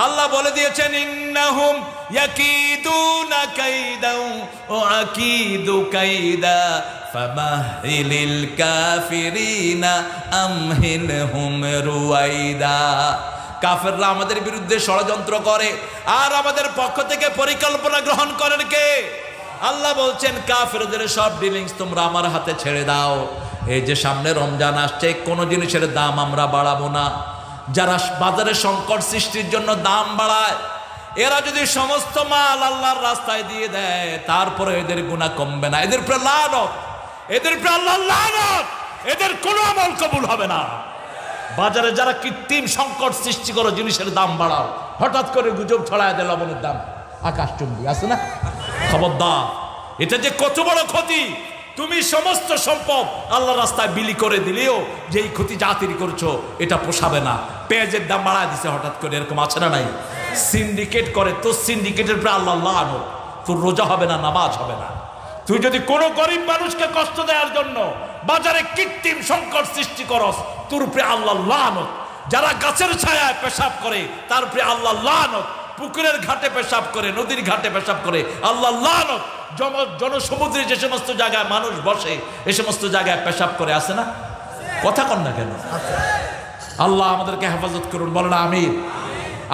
আল্লাহ বলে দিয়েছেন, ইন্নাহুম ইয়াকিদুনা কাইদা ওয়া আকিদু কাইদা ফামাহিলিল কাফিরিনা আমহিলহুম রুয়াইদা। কাফেররা আমাদের বিরুদ্ধে ষড়যন্ত্র করে, আর আমাদের পক্ষ থেকে পরিকল্পনা গ্রহণ করেন কে? আল্লাহ বলছেন কাফেরদের সব ডিলিংস তোমরা আমার হাতে ছেড়ে দাও। এই যে সামনে রমজান আসছে, কোনো জিনিসের দাম আমরা বাড়াবো না। যারা বাজারে সংকট সৃষ্টির জন্য দাম বাড়ায়, এরা যদি সমস্ত মাল আল্লাহর রাস্তায় দিয়ে দেয়, তারপরে এদের গুনাহ কমবে না। এদের উপরে লানত, এদের উপরে আল্লাহর লানত, এদের কোনো আমল কবুল হবে না। বাজারে যারা কৃত্রিম সংকট সৃষ্টি করো, জিনিসের দাম বাড়াও, হঠাৎ করে গুজব ছড়ায় দেয় লবণের দাম আকাশচুম্বী, আছে না? খবরদার, এটা যে কত বড় ক্ষতি। তুমি সমস্ত সম্পদ আল্লাহর রাস্তায় বিলি করে দিলেও যে এই ক্ষতি জাতির করছো, এটা পোষাবে না। পেঁয়াজের দাম বাড়ায় দিছে হঠাৎ করে, এরকম আছে না নাই? সিন্ডিকেট করে, তোর সিন্ডিকেটের উপরে আল্লাহ লানত, তোর রোজা হবে না, নামাজ হবে না। তুই যদি কোনো গরিব মানুষকে কষ্ট দেওয়ার জন্য বাজারে কৃত্রিম সংকট সৃষ্টি করস, তোর উপরে আল্লাহ লানত। যারা গাছের ছায়ায় পেশাব করে, তার উপরে আল্লাহ লানত। পুকুরের ঘাটে পেশাব করে, নদীর ঘাটে পেশাব করে, আল্লাহ লানত। জনসমুদ্রে যে সমস্ত জায়গায় মানুষ বসে, এ সমস্ত জায়গায় পেশাব করে, আছে না? কথা কন না কেন? আল্লাহ আমাদেরকে হেফাজত করুন, বলেন আমিন।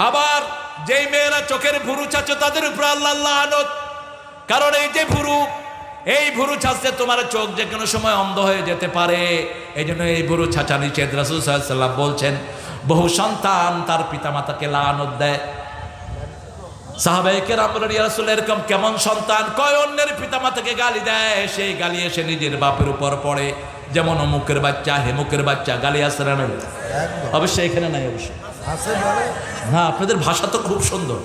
আবার যেই মেয়েরা চোখের ভুরু চাচ্ছে, তাদের উপরে আল্লাহ লানত। কারণ এই যে ভুরু, এই ভুরু ছাঁচতে তোমার চোখ যে কোনো সময় অন্ধ হয়ে যেতে পারে। এই জন্য এই ভুরু ছাঁচা নিষেধ। রাসূল সাল্লাল্লাহু আলাইহি ওয়াসাল্লাম বলছেন, বহু সন্তান তার পিতামাতাকে লানত দেয়। সাহাবায়ে কেরাম বলেন, ইয়া রাসূল, এরকম কেমন সন্তান? কয়, অন্যের পিতামাতাকে গালি দেয়, সেই গালি এসে নিজের বাপের উপর পড়ে। যেমন অমুকের বাচ্চা, হেমুকের বাচ্চা, গালি আছে না নাই? অবশ্যই এখানে নাই, অবশ্যই হ্যাঁ। আপনাদের ভাষা তো খুব সুন্দর।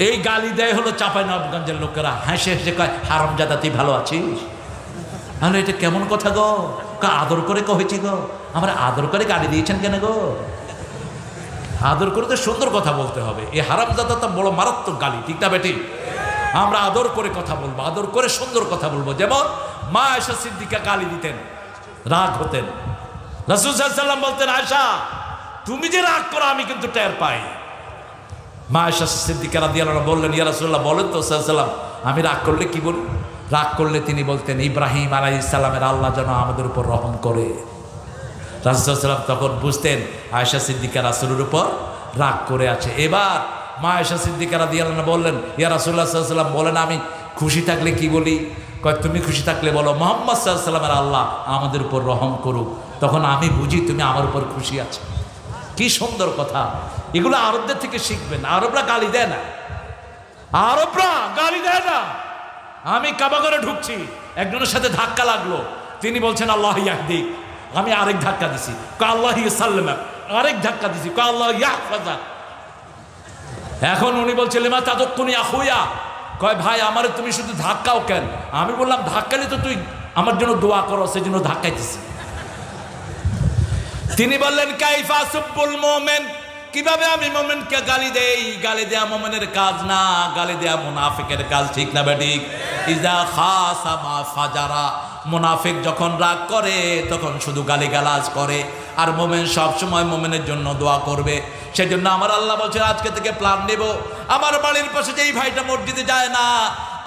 এই গালি দেয় হলো চাঁপাইনবাবগঞ্জের লোকেরা, হাসে হেসে কয়, হারামজাদা তুই ভালো আছিস? তাহলে এটা কেমন কথা গো? আদর করে কহেছি গো। আমার আদর করে গালি দিয়েছেন কেন গো? আদর করে তো সুন্দর কথা বলতে হবে। এই হারামজাদা তো বড় মারাত্মক গালি, ঠিক না বেটি? আমরা আদর করে কথা বলবো, আদর করে সুন্দর কথা বলবো। যেমন মা আয়েশা সিদ্দিকা গালি দিতেন, রাগ হতেন। রাসূল সাল্লাল্লাহু আলাইহি ওয়াসাল্লাম বলতেন, আয়েশা তুমি যে রাগ করো আমি কিন্তু টের পাই। মা আয়েশা সিদ্দিকা রাদিয়াল্লাহু আনহা বললেন, ইয়া রাসূলুল্লাহ বলেন তো সাল্লাল্লাহু আলাইহি ওয়াসাল্লাম, আমি রাগ করলে কি বলি? রাগ করলে তিনি বলতেন, ইব্রাহিম আলাইহিস সালামের আল্লাহ যেন আমাদের উপর রহম করে। রাসূল সাল্লাল্লাহু আলাইহি ওয়াসাল্লাম তখন বুঝতেন আয়েশা সিদ্দিকা রাসূলের উপর রাগ করে আছে। এবার মা আয়েশা সিদ্দিকা রাদিয়াল্লাহু আনহা বললেন, ইয়া রাসূলুল্লাহ সাল্লাল্লাহু আলাইহি ওয়াসাল্লাম বলেন, আমি খুশি থাকলে কি বলি? কয়, তুমি খুশি থাকলে বলো, মুহাম্মদ সাল্লাল্লাহু আলাইহি ওয়াসাল্লামের আল্লাহ আমাদের উপর রহম করুক, তখন আমি বুঝি তুমি আমার উপর খুশি আছো। কি সুন্দর কথা! এগুলো আরবদের থেকে শিখবেন। আরবরা গালি দেয় না, আরবরা গালি দেয় না। আমি কাবাগরে ঢুকছি, একজনের সাথে ধাক্কা লাগলো, তিনি বলছেন আল্লাহ ইয়াহদিক, আমি আরেক ধাক্কা দিছি, আল্লাহ ইয়াসাল্লামাক, আরেক ধাক্কা দিছি, আল্লাহ ইয়াহফাজাক। এখন উনি বলছে, লিমা তাদুক্কুনি আখুয়া, কয় ভাই আমারে তুমি শুধু ধাক্কাও কেন? আমি বললাম, ধাক্কালে তো তুই আমার জন্য দোয়া করো, সেজন্য ধাক্কাইতেছি। তিনি বললেন, কাইফা সুব্বুল মুমিন, কিভাবে আমি মুমিনকে গালি দেই? গালি দেয়া মুমিনের কাজ না, গালি দেয়া মুনাফিকের কাজ, ঠিক না বেঠিক? ইজা খাসামা ফাজারা, মুনাফিক যখন রাগ করে তখন শুধু গালিগালাজ করে, আর মুমিন সব সময় মুমিনের জন্য দোয়া করবে। সেজন্য আমার আল্লাহ বলছে, আজকে থেকে প্ল্যান নেব, আমার বাড়ির পাশে যেই ভাইটা মসজিদে যায় না,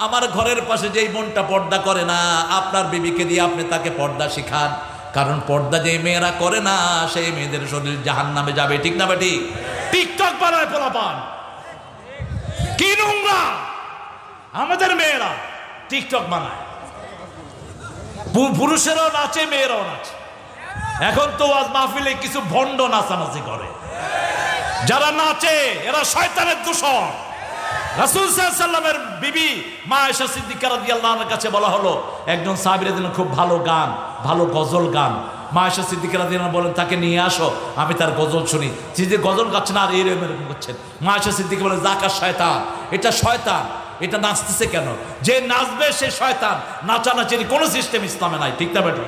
আমার ঘরের পাশে যেই বোনটা পর্দা করে না, আপনার বিবিকে দিয়ে আপনি তাকে পর্দা শিখান। কারণ পর্দা যে মেয়েরা করে না, সেই মেয়েদের শরীর জাহান্নামে যাবে, ঠিক না বেটি? টিকটক বানায় পোলাপান, কি নোংরা! আমাদের মেয়েরা টিকটক বানায়, পুরুষেরাও নাচে, মেয়েরাও নাচে। এখন তো আজ মাহফিলে কিছু ভণ্ড নাচানাচি করে, যারা নাচে এরা শয়তানের দূষণ। রাসূল সাল্লাল্লাহু আলাইহি ওয়াসাল্লামের বিবি মা আয়েশা সিদ্দিকা রাদিয়াল্লাহু আনহার কাছে বলা হলো, একজন সাহাবীর জন্য খুব ভালো গান, ভালো গজল গান। মা আয়েশা সিদ্দিকা রাদিয়াল্লাহু আনহা বলেন, তাকে নিয়ে আসো, আমি তার গজল শুনি। যে গজল গাচ্ছেন আর এরকম করছেন। মা আয়েশা সিদ্দিকা বলেন, জাকাত শয়তান, এটা শয়তান, এটা নাচতেছে কেন? যে নাচবে সে শয়তান। নাচানাচির কোনো সিস্টেম ইসলামে নাই, ঠিক না বেটি?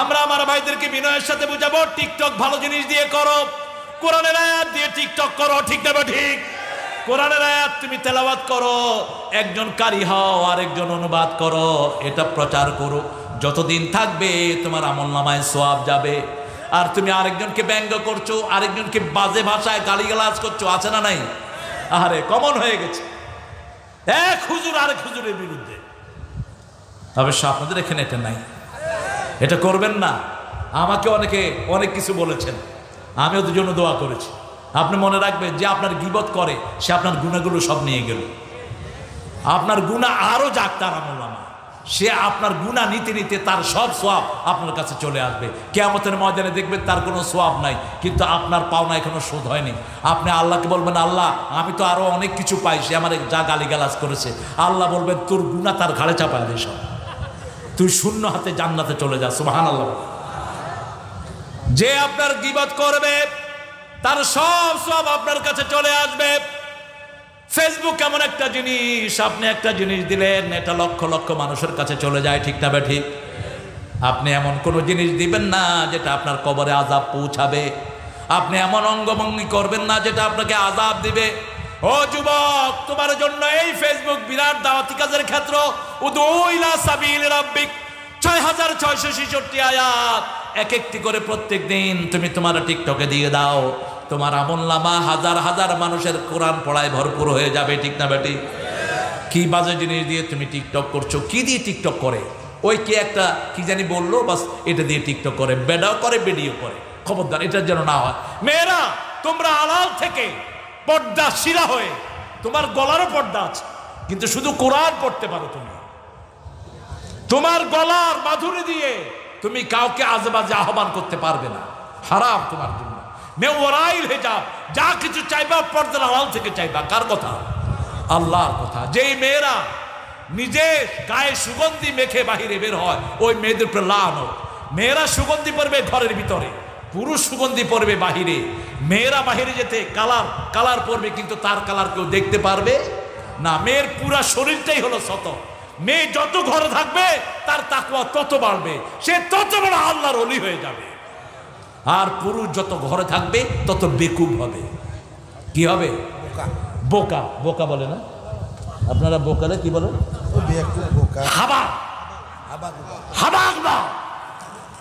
আমরা আমার ভাইদেরকে বিনয়ের সাথে বুঝাবো, টিকটক ভালো জিনিস দিয়ে করো, কোরআনের আয়াত দিয়ে টিকটক করো, ঠিক না ঠিক? কোরআনের আয়াত তুমি তেলাওয়াত করো, একজন কারি হও, আরেকজন অনুবাদ করো, এটা প্রচার করো। যতদিন থাকবে তোমার আমলনামায় সওয়াব যাবে। আর তুমি আরেকজনকে ব্যঙ্গ করছো, আরেকজনকে বাজে ভাষায় গালিগালাজ করছো, আছে না নাই? আরে কমন হয়ে গেছে, এক হুজুর আরেক হুজুরের বিরুদ্ধে। অবশ্য আপনাদের এখানে এটা নাই, এটা করবেন না। আমাকে অনেকে অনেক কিছু বলেছেন, আমি ওদের জন্য দোয়া করেছি। আপনি মনে রাখবেন, যে আপনার গীবত করে সে আপনার গুনাহগুলো সব নিয়ে গেল। আপনার গুনাহ আরো যাক তার আমলনামা, সে আপনার গুনাহ নিতে নিতে তার সব সওয়াব আপনার কাছে চলে আসবে। কিয়ামতের ময়দানে দেখবেন তার কোনো সওয়াব নাই, কিন্তু আপনার পাওনা এখনো শোধ হয়নি। আপনি আল্লাহকে বলবেন, আল্লাহ আমি তো আরো অনেক কিছু পাই, সে আমার যা গালিগালাজ করেছে। আল্লাহ বলবেন, তোর গুনাহ তার ঘাড়ে চাপায় দে সব, তুই শূন্য হাতে জান্নাতে চলে যা। সুবহানাল্লাহ। যে আপনার গীবত করবে তার সব সওয়াব আপনার কাছে চলে আসবে। ফেসবুক এমন একটা জিনিস, আপনি একটা জিনিস দিলেন, এটা লক্ষ লক্ষ মানুষের কাছে চলে যায়, ঠিক না ঠিক? আপনি এমন কোনো জিনিস দিবেন না যেটা আপনার কবরে আযাব পৌঁছাবে। আপনি এমন অঙ্গভঙ্গি করবেন না যেটা আপনাকে আযাব দিবে। ও যুবক, তোমার জন্য এই ফেসবুক বিরাট দাওয়াতি কাজের ক্ষেত্র। উদউ ইলা সাবিল রাব্বিক, 6666 আয়াত, এক একটি করে প্রত্যেক দিন তুমি তোমার টিকটকে দিয়ে দাও। তোমার আমলনামা হাজার হাজার মানুষের কোরআন পড়ায় ভরপুর হয়ে যাবে, ঠিক না বেটি? কি বাজে জিনিস দিয়ে তুমি টিকটক করছো? কি দিয়ে টিকটক করে? ওই কে একটা কি জানি বললো, বাস এটা দিয়ে টিকটক করে, বেডাও করে, বেডিও করে। খবরদার, এটার যেন না হয়। মেয়েরা, তোমরা আড়াল থেকে পর্দা শিরা হয়ে, তোমার গলারও পর্দা আছে, কিন্তু শুধু কোরআন পড়তে পারো তুমি। তোমার গলার মাধুরী দিয়ে তুমি কাউকে আজেবাজে আহ্বান করতে পারবে না, হারাম তোমার জন্য। মেওয়ারাইল হিজাব, যা কিছু চাইবা পর্দার আড়াল থেকে চাইবা। কার কথা? আল্লাহর কথা। যেই মেয়েরা নিজে গায়ে সুগন্ধি মেখে বাহিরে বের হয়, ওই মেয়েদের উপরে লান হোক। মেয়েরা সুগন্ধি পরবে ঘরের ভিতরে, পুরুষ সুগন্ধি পরবে বাহিরে। মেয়েরা বাহিরে যেতে কালার পরবে, কিন্তু তার কালার কেউ দেখতে পারবে না। মেয়ের পুরা শরীরটাই হলো শত। মেয়ে যত ঘরে থাকবে তার তাকওয়া তত বাড়বে, সে তত বড় আল্লাহর ওলি হয়ে যাবে। আর পুরুষ যত ঘরে থাকবে তত বেকুব হবে। কি হবে? বোকা। বোকা বলে না আপনারা? বোকালে কি বলেন? হাবা গোবা।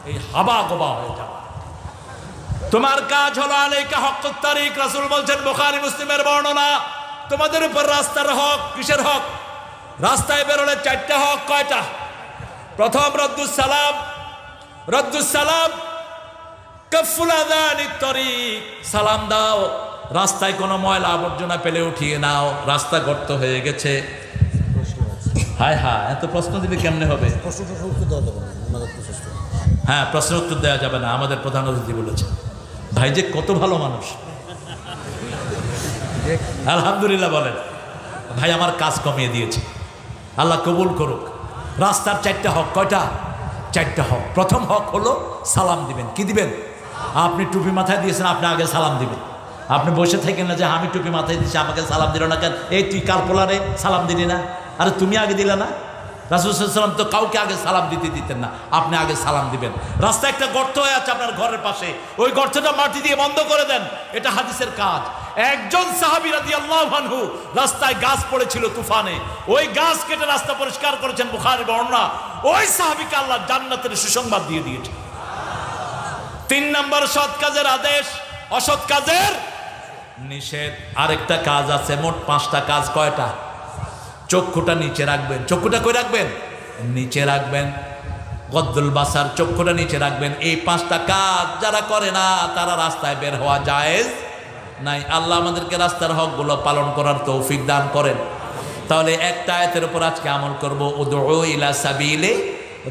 এই হাবা গোবা হয়ে যাওয়া। তোমার কাজ হলো আলাইকা হক্কুত তারিক। রাসূল বলছেন, বুখারী মুসলিমের বর্ণনা, তোমাদের উপর রাস্তার হক। কিসের হক? রাস্তায় বেরোলে 4টা হক। কয়টা? প্রথম রদ্দুস সালাম, কাফুল আযানিত তরিক, সালাম দাও। রাস্তায় কোনো ময়লা আবর্জনা পেলে উঠিয়ে নাও, রাস্তা গর্ত হয়ে গেছে। হায় হায়, এত প্রশ্ন দিবে কেমনে হবে? হ্যাঁ, প্রশ্ন উত্তর দেওয়া যাবে না, আমাদের প্রধান অতিথি বলেছে। ভাই যে কত ভালো মানুষ, আলহামদুলিল্লাহ বলেন। ভাই আমার কাজ কমিয়ে দিয়েছে, আল্লাহ কবুল করুক। রাস্তার 4টা হক। কয়টা? 4টা হক। প্রথম হক হলো সালাম দিবেন। কি দিবেন? আপনি টুপি মাথায় দিয়েছেন, আপনি আগে সালাম দিবেন। আপনি বসে থাকেন না যে আমি টুপি মাথায় দিচ্ছি, আমাকে সালাম দিল না কেন? এই তুই কাল পোলারে সালাম দিলি না? আরে তুমি আগে দিলে না? রাসূল সাল্লাল্লাহু আলাইহি ওয়াসাল্লাম তো কাউকে আগে সালাম দিতেন না, আপনি আগে সালাম দিবেন। রাস্তায় একটা গর্ত হয়ে আছে আপনার ঘরের পাশে, ওই গর্তটা মাটি দিয়ে বন্ধ করে দেন, এটা হাদিসের কাজ। একজন সাহাবী রাদিয়াল্লাহু আনহু, রাস্তায় গাছ পড়েছিল তুফানে, ওই গাছ কেটে রাস্তা পরিষ্কার করেছেন, বুখারী বর্ণনা। ওই সাহাবীকে আল্লাহ জান্নাতের সুসংবাদ দিয়ে দিয়েছে। 3 নম্বর সৎ কাজের আদেশ, অসৎ কাজের নিষেধ। আরেকটা কাজ আছে, মোট 5টা কাজ। কয়টা? চক্ষুটা নিচে রাখবেন। চক্ষুটা কই রাখবেন? নিচে রাখবেন। গদ্দুল বাসার, চক্ষুটা নিচে রাখবেন। এই 5টা কাজ যারা করে না তারা রাস্তায় বের হওয়া জায়েজ নাই। আল্লাহ আমাদেরকে রাস্তার হকগুলো পালন করার তৌফিক দান করেন। তাহলে একটা আয়াতের উপর আজকে আমল করব। উদউ ইলা সাবিলি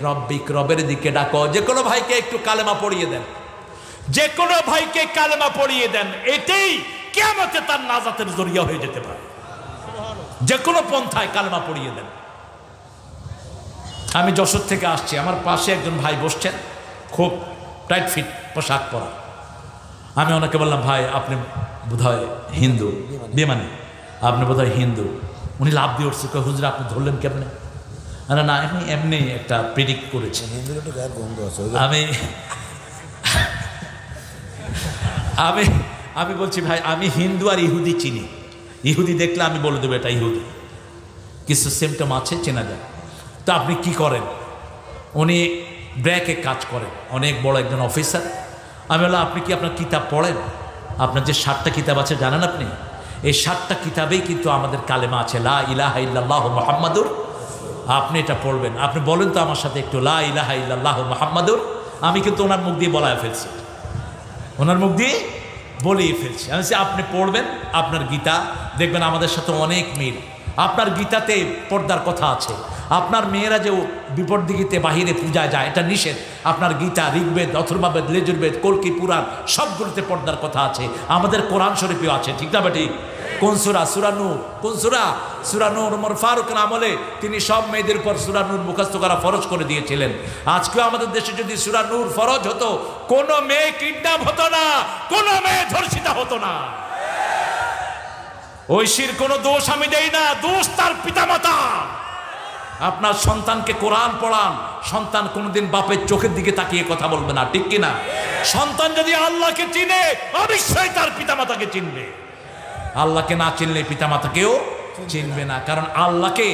রব্বিক, রবের দিকে ডাকো। যে কোনো ভাইকে একটু কালেমা পড়িয়ে দেন, যে কোনো ভাইকে কালেমা পড়িয়ে দেন, এটাই কিয়ামতে তার নাজাতের জরিয়া হয়ে যেতে পারে। যে কোনো পন্থায় কালেমা পড়িয়ে দেন। আমি যশোর থেকে আসছি, আমার পাশে একজন ভাই বসছেন, খুব টাইট ফিট পোশাক পরা। আমি ওনাকে বললাম, ভাই আপনি বোধহয় হিন্দু। বেমানি, আপনি বোধহয় হিন্দু। উনি লাভ দিয়ে উঠছে, হুজুর আপনি ধরলেন কেমনে? না এমনি একটা প্রেডিক্ট করেছে। আমি বলছি, ভাই আমি হিন্দু আর ইহুদি চিনি, ইহুদি দেখলে আমি বলে দেবো এটা ইহুদি, কিছু সিমটম আছে, চেনা যায়। তো আপনি কি করেন? উনি ব্র্যাকে কাজ করেন, অনেক বড় একজন অফিসার। আমি বললাম, আপনি কি আপনার কিতাব পড়েন? আপনার যে 7টা কিতাব আছে জানেন আপনি? এই 7টা কিতাবেই কিন্তু আমাদের কালেমা আছে, লা ইলাহা ইল্লাল্লাহু মুহাম্মাদুর। আপনি এটা পড়বেন। আপনি বলেন তো আমার সাথে একটু, লা ইলাহা ইল্লাল্লাহু মুহাম্মাদুর। আমি কিন্তু ওনার মুখ দিয়ে বলায় ফেলছি। ওনার মুখ দিয়ে বলেই ফেলছি। আমি আপনি পড়বেন আপনার গীতা, দেখবেন আমাদের সাথে অনেক মিল। আপনার গীতাতে পর্দার কথা আছে। আপনার মেয়েরা যে বিপর্দিগীতে বাহিরে পূজায় যায় এটা নিষেধ। আপনার গীতা, ঋগ্বেদ, অথর্ববেদ, লেজুর্বেদ, কল্কি পুরাণ সবগুলোতে পর্দার কথা আছে। আমাদের কোরআন শরীফেও আছে, ঠিক না বেটি? কোন সূরা? সূরা নূর। কোন সূরা? সূরা নূর। ওমর ফারুকের আমলে তিনি সব মেয়েদের উপর সূরা নূর মুখস্থ করা ফরজ করে দিয়েছিলেন। আজকেও আমাদের দেশে যদি সূরা নূর ফরজ হতো, কোনো মেয়ে কিডন্যাপ হতো না, কোনো মেয়ে ধর্ষিতা হতো না। ঐশীর কোনো দোষ আমি দেই না, দোষ তার পিতামাতা। আপনার সন্তানকে কোরআন পড়ান, সন্তান কোনোদিন বাপের চোখের দিকে তাকিয়ে কথা বলবে না, ঠিক কিনা? সন্তান যদি আল্লাহকে চিনে অবশ্যই তার পিতামাতাকে চিনবে। আল্লাহকে না চিনলে পিতামাতাকেও চিনবে না। কারণ আল্লাহকে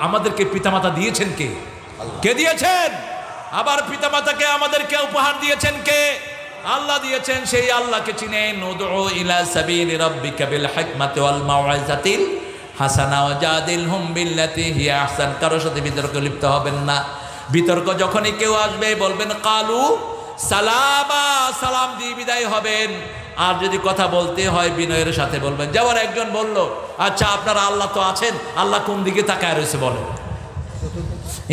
আমাদেরকে পিতামাতা দিয়েছেন কে? কে দিয়েছেন? আবার পিতামাতাকে আমাদেরকে উপহার দিয়েছেন কে? আল্লাহ দিয়েছেন। সেই আল্লাহকে চিনেন। উদউ ইলা সাবিলি রাব্বিকা বিল হিকমাতি ওয়াল মাউইজাতিল হাসানা ওয়াজাদিলহুম বিল্লাতি হিয়া আহসান। কারোর সাথে বিতর্কে লিপ্ত হবেন না। বিতর্ক যখনই কেউ আসবে বলবেন কালু সালামা, সালাম দিয়ে বিদায় হবেন। আর যদি কথা বলতে হয় বিনয়ের সাথে বলবেন। যেমন একজন বলল, আচ্ছা আপনারা আল্লাহ তো আছেন, আল্লাহ কোন দিকে তাকায় রয়েছে বলেন?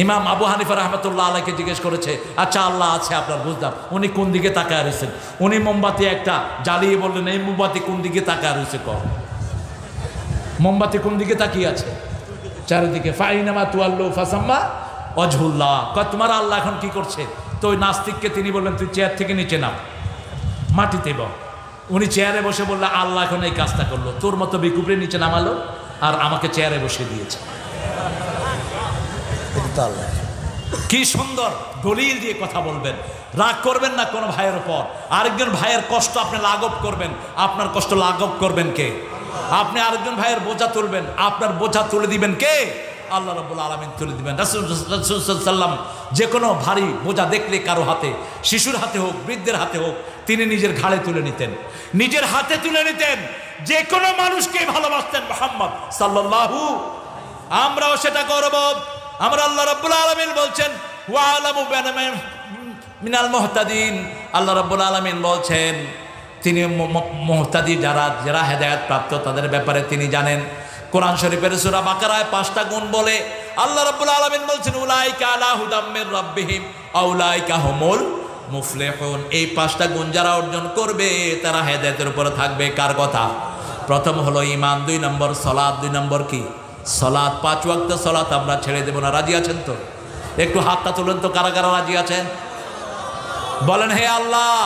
ইমাম আবু হানিফা রাহমাতুল্লাহ আলাইহিকে জিজ্ঞেস করেছে, আচ্ছা আল্লাহ আছে আপনার বুঝলাম, উনি কোন দিকে তাকায় রয়েছেন? উনি মোমবাতি একটা জ্বালিয়ে বললেন, এই মোমবাতি কোন দিকে তাকায় রয়েছে? মোমবাতি কোন দিকে তাকিয়ে আছে? চারিদিকে। ফাইনামা তুয়াল্লু ফাসাম্মা ওয়াজহুল্লাহ। তোমার আল্লাহ এখন কি করছে? তো ওই নাস্তিককে তিনি বললেন, তুই চেয়ার থেকে নিচে নাও, মাটিতে বল। উনি চেয়ারে বসে বললে, আল্লাহ এখন এই কাজটা করলো, তোর মতো বিকুপড়ে নিচে নামালো আর আমাকে চেয়ারে বসে দিয়েছে। কি সুন্দর দলিল দিয়ে কথা বলবেন। রাগ করবেন না কোনো ভাইয়ের উপর। আরেকজন ভাইয়ের কষ্ট আপনি লাঘব করবেন, আপনার কষ্ট লাঘব করবেন কে? আপনি আরেকজন ভাইয়ের বোঝা তুলবেন, আপনার বোঝা তুলে দিবেন কে? আল্লাহ রাব্বুল আলামিন তুলে দিবেন। রাসূল সাল্লাল্লাহু যে কোনো ভারী বোঝা দেখলে কারো হাতে, শিশুর হাতে হোক, বৃদ্ধের হাতে হোক, তিনি নিজের ঘাড়ে তুলে নিতেন, নিজের হাতে তুলে নিতেন। যে কোনো মানুষকে ভালোবাসতেন মুহাম্মদ সাল্লাল্লাহু। আমরাও সেটা করব। আমরা আল্লাহ রাব্বুল আলামিন বলছেন ওয়া আলামু মিনাল মুহতাদিন। আল্লাহ রাব্বুল আলামিন বলছেন তিনি মুহতাদি, যারা হেদায়েত প্রাপ্ত তাদের ব্যাপারে তিনি জানেন। কোরআন শরীফের সূরা বাকারায় 5টা গুণ বলে আল্লাহ রাব্বুল আলামিন বলছেন উলাইকা আলা হুদাম মির রাব্বিহিম আউলাইকা হুমুল মুফলিহুন। এই 5টা গুণ যারা অর্জন করবে তারা হেদায়েতের উপরে থাকবে। কার কথা? প্রথম হলো ঈমান, 2 নম্বর সালাত, 2 নম্বর কি? সালাত। 5 ওয়াক্ত সালাত আমরা ছেড়ে দেব না। রাজি আছেন তো? একটু হাতটা তুলেন তো, কারা কারা রাজি আছেন? বলেন, হে আল্লাহ,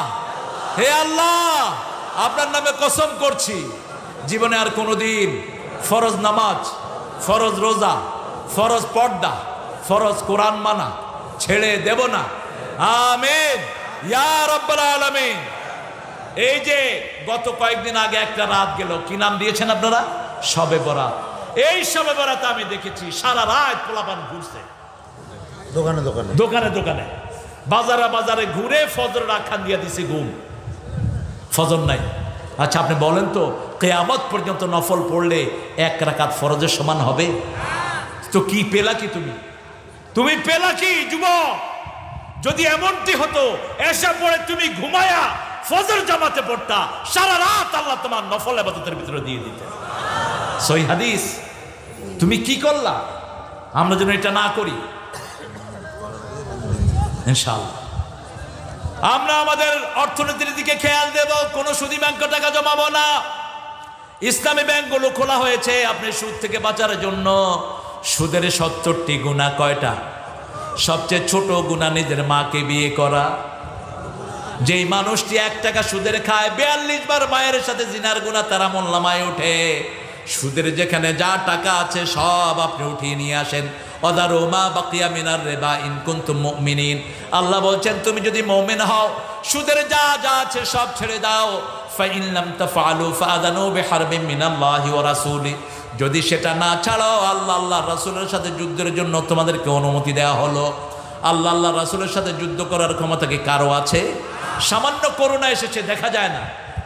হে আল্লাহ, আপনার নামে কসম করছি জীবনে আর কোনোদিন ফরজ নামাজ, ফরজ রোজা, ফরজ পর্দা, ফরজ কোরআন মানা ছেড়ে দেব না। আমিন ইয়া রাব্বাল আলামিন। এই যে গত কয়েকদিন আগে একটা রাত গেল, কি নাম দিয়েছেন আপনারা? শবে বরাত। এই শবে বরাতে আমি দেখেছি সারা রাত পোলাপান ঘুরছে, দোকানে দোকানে, দোকানে দোকানে, বাজারে বাজারে ঘুরে ফজরের আখ্যান দিয়ে দিছে ঘুম, ফজর নাই। আচ্ছা আপনি বলেন তো, কিয়ামত পর্যন্ত নফল পড়লে 1 রাকাত ফরজের সমান হবে? তো কি পেলা কি তুমি? তুমি পেলা কি যুবক? যদি এমনটি হতো এসা পড়ে তুমি ঘুমায়া ফজর জামাতে পড়তা, সারা রাত আল্লাহ তোমার নফল ইবাদতের ভিতরে দিয়ে দিতেন। সহিহ হাদিস। তুমি কি করলা? আমরা যেন এটা না করি ইনশাআল্লাহ। আমরা আমাদের অর্থনীতির দিকে খেয়াল দেব, কোনো সুদী ব্যাংকে টাকা জমাবো না। ইসলামী ব্যাংকগুলো খোলা হয়েছে আপনি সুদ থেকে বাঁচার জন্য। সুদের 70টি গুনাহ কয়টা? সবচেয়ে ছোট গুনাহ নিজের মাকে বিয়ে করা। যেই মানুষটি 1 টাকা সুদের খায় 42 বার মায়ের সাথে জিনার গুনাহ তার আমলনামায় ওঠে। সুদের যেখানে যা টাকা আছে সব আপনি উঠিয়ে নিয়ে আসেন। অদারু মা বাকিয়া মিনার রিবা ইন কুনতুম মুমিনিন। আল্লাহ বলছেন তুমি যদি মুমিন হও সুদের যা যা আছে সব ছেড়ে দাও। ফাইন লাম তাফআলু ফাআযানু বিহারবিন মিনাল্লাহি ওয়া রাসূলি। যদি সেটা না ছাড়ো আল্লাহ আল্লাহর রাসূলের সাথে যুদ্ধের জন্য তোমাদেরকে অনুমতি দেওয়া হলো। আল্লাহ আল্লাহর রাসূলের সাথে যুদ্ধ করার ক্ষমতা কি কারো আছে? সামান্য করোনা এসেছে, দেখা যায় না।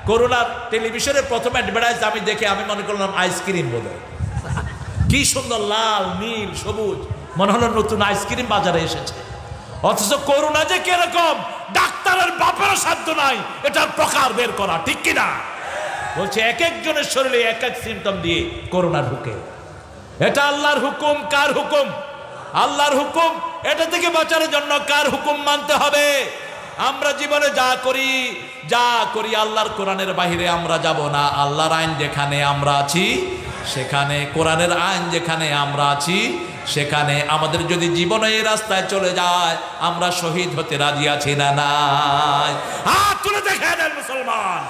করোনার টেলিভিশনের প্রথম অ্যাডভার্টাইজ আমি দেখে আমি মনে করলাম আইসক্রিম বোধহয়। কি সুন্দর লাল নীল সবুজ, মনে হলো নতুন আইসক্রিম বাজারে এসেছে। অথচ করোনা যে কিরকম ডাক্তার ইমানদারের বাপেরও সাধ্য নাই এটার প্রকার বের করা, ঠিক কিনা? বলছে এক একজনের শরীরে এক এক সিমটম দিয়ে করোনা ঢুকে। এটা আল্লাহর হুকুম। কার হুকুম? আল্লাহর হুকুম। এটা থেকে বাঁচার জন্য কার হুকুম মানতে হবে? আমরা জীবনে যা করি আল্লাহর কোরআনের বাহিরে আমরা যাব না। আল্লাহর আইন যেখানে আমরা আছি সেখানে, কোরআনের আইন যেখানে আমরা আছি সেখানে, আমাদের যদি জীবনে এই রাস্তায় চলে যায় আমরা শহীদ হতে রাজি আছি না নাই? হাত তুলে দেখে দেন মুসলমান।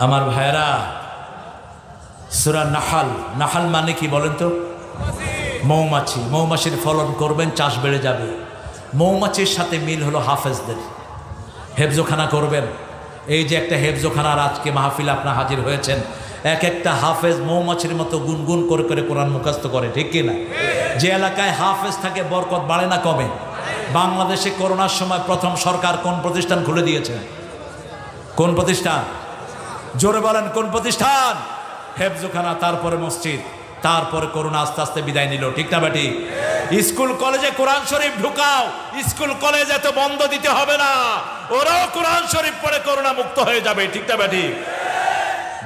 আমার ভাইরা, সূরা নাহাল, নাহাল মানে কি বলেন তো? মৌমাছি। মৌমাছির ফলন করবেন, চাষ বেড়ে যাবে। মৌমাছির সাথে মিল হলো হাফেজদের। হেফজোখানা করবেন। এই যে একটা হেফজোখানার আজকে মাহফিল আপনার হাজির হয়েছেন, এক একটা হাফেজ মৌমাছির মতো গুনগুন করে করে কোরআন মুখস্থ করে, ঠিক কিনা? যে এলাকায় হাফেজ থাকে বরকত বাড়ে না কমে? বাংলাদেশে করোনার সময় প্রথম সরকার কোন প্রতিষ্ঠান খুলে দিয়েছে? কোন প্রতিষ্ঠান? জোরে বলেন, কোন প্রতিষ্ঠান? হেফজোখানা, তারপরে মসজিদ, তারপরে করোনা আস্তে আস্তে বিদায় নিল, ঠিক না বেটি? স্কুল কলেজে কোরআন শরীফ ঢুকাও। স্কুল কলেজ এত বন্ধ দিতে হবে না, ওরাও কোরআন শরীফ পড়ে করোনা মুক্ত হয়ে যাবে, ঠিক না বেটি?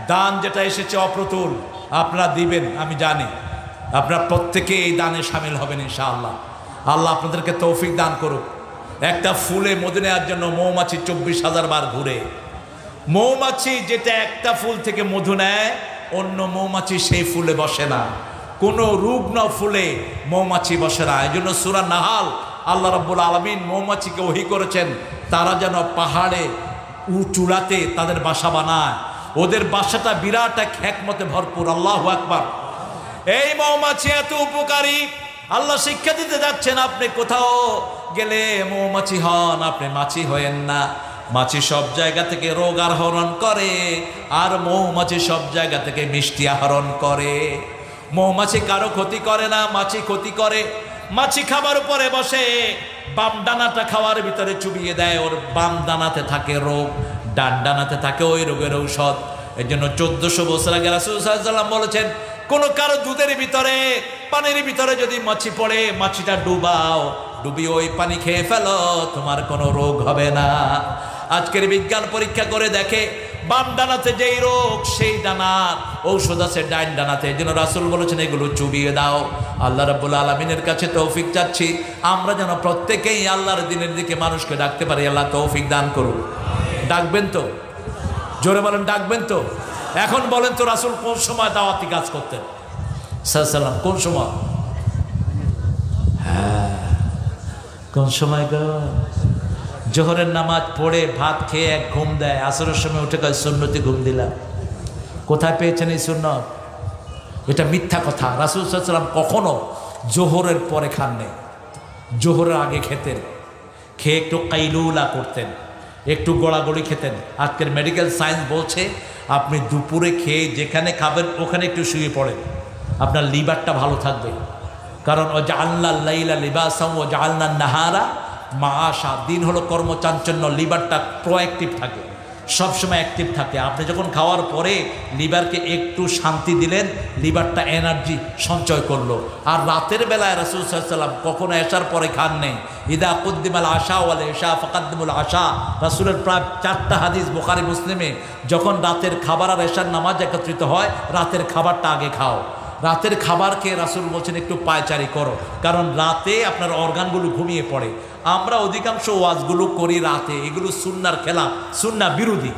দান যেটা এসেছে অপ্রতুল, আপনারা দিবেন, আমি জানি। আপনারা প্রত্যেকে এই দানে সামিল হবেন ইনশাআল্লাহ। আল্লাহ আপনাদেরকে তৌফিক দান করুক। একটা ফুলে মধু নেওয়ার জন্য মৌমাছি 24,000 বার ঘুরে। মৌমাছি যেটা একটা ফুল থেকে মধু নেয়, অন্য মৌমাছি সেই ফুলে বসে না। কোনো রুগ্ন ফুলে মৌমাছি বসে না। এই জন্য সূরা নাহাল আল্লাহ রাব্বুল আলামিন মৌমাছিকে ওহী করেছেন, তারা যেন পাহাড়ে চূড়াতে তাদের বাসা বানায়। ওদের বাসাটা বিরাট এক হিকমতে ভরপুর। আল্লাহু আকবার। এই মৌমাছি এত উপকারী, আল্লাহ শিক্ষা দিতে যাচ্ছেন, আপনি কোথাও গেলে মৌমাছি হন, আপনি মাছি হয়েন না। মাছি সব জায়গা থেকে রোগ আহরণ করে, আর মৌমাছি সব জায়গা থেকে মিষ্টি আহরণ করে। মৌমাছি কারো ক্ষতি করে না, মাছি ক্ষতি করে। মাছি খাবার উপরে বসে, বাম ডানাটা খাওয়ার ভিতরে চুবিয়ে দেয়, ওর বাম ডানাতে থাকে রোগ, ডান ডানাতে থাকে ওই রোগের ঔষধ। এই জন্য 1400 বছর আগে রাসূল সাল্লাল্লাহু আলাইহি ওয়াসাল্লাম বলেছেন, কোনো কারো দুধের ভিতরে, পানির ভিতরে যদি মাছি পড়ে, মাছিটা ডুবাও, ডুবিয়ে ওই পানি খেয়ে ফেলো, তোমার কোনো রোগ হবে না। আজকের বিজ্ঞান পরীক্ষা করে দেখে, বাম ডানাতে যেই রোগ সেই ডানার ঔষধ আছে ডাইন ডানাতে। এই জন্য রাসূল বলেছেন এগুলো চুবিয়ে দাও। আল্লাহ রাব্বুল আলামিনের কাছে তৌফিক চাচ্ছি, আমরা যেন প্রত্যেকেই আল্লাহর দিনের দিকে মানুষকে ডাকতে পারি। আল্লাহ তৌফিক দান করুন। ডাকবেন তো? জোরে বলেন, ডাকবেন তো? এখন বলেন তো, রাসূল কোন সময় দাওয়াতি কাজ করতেন সাল্লাল্লাহু? কোন সময়? হ্যাঁ, কোন সময় গো? জোহরের নামাজ পড়ে ভাত খেয়ে এক ঘুম দেয়, আসরের সময় উঠে কয় সুন্নতি ঘুম দিলাম। কোথায় পেয়েছেন এই সুন্নত? এটা মিথ্যা কথা। রাসূল সাল্লাল্লাহু আলাইহি ওয়াসাল্লাম কখনো জোহরের পরে খান নেই, জোহরের আগে খেতেন। খেয়ে একটু কাইলুলা করতেন, একটু গোড়াগড়ি খেতেন। আজকের মেডিকেল সায়েন্স বলছে আপনি দুপুরে খেয়ে যেখানে খাবেন ওখানে একটু শুয়ে পড়েন, আপনার লিভারটা ভালো থাকবে। কারণ ও জাআলনা লাইলা লিবাসাম ও জাআলনা নাহারা মাআশা। দিন হলো কর্মচাঞ্চল্য, লিভারটা প্রোঅ্যাক্টিভ থাকে, সবসময় অ্যাক্টিভ থাকে। আপনি যখন খাওয়ার পরে লিভারকে একটু শান্তি দিলেন, লিভারটা এনার্জি সঞ্চয় করলো। আর রাতের বেলায় রাসূল সাল্লাল্লাহু আলাইহি ওয়াসাল্লাম কখনো এশার পরে খান নেই। ইদা কুদ্দিমাল আশা ওয়াল ইশা ফাকাদ্দিমুল আশা। রাসূলের প্রায় 4টা হাদিস বুখারী মুসলিমে, যখন রাতের খাবার আর এশার নামাজ একত্রিত হয়, রাতের খাবারটা আগে খাও। রাতের খাবারকে রাসূল বলছেন একটু পায়চারি করো, কারণ রাতে আপনার অর্গানগুলো ঘুমিয়ে পড়ে। আমরা অধিকাংশ ওয়াজগুলো করি রাতে, এগুলো সুন্নার খেলাফ, সুন্নাহ বিরোধী।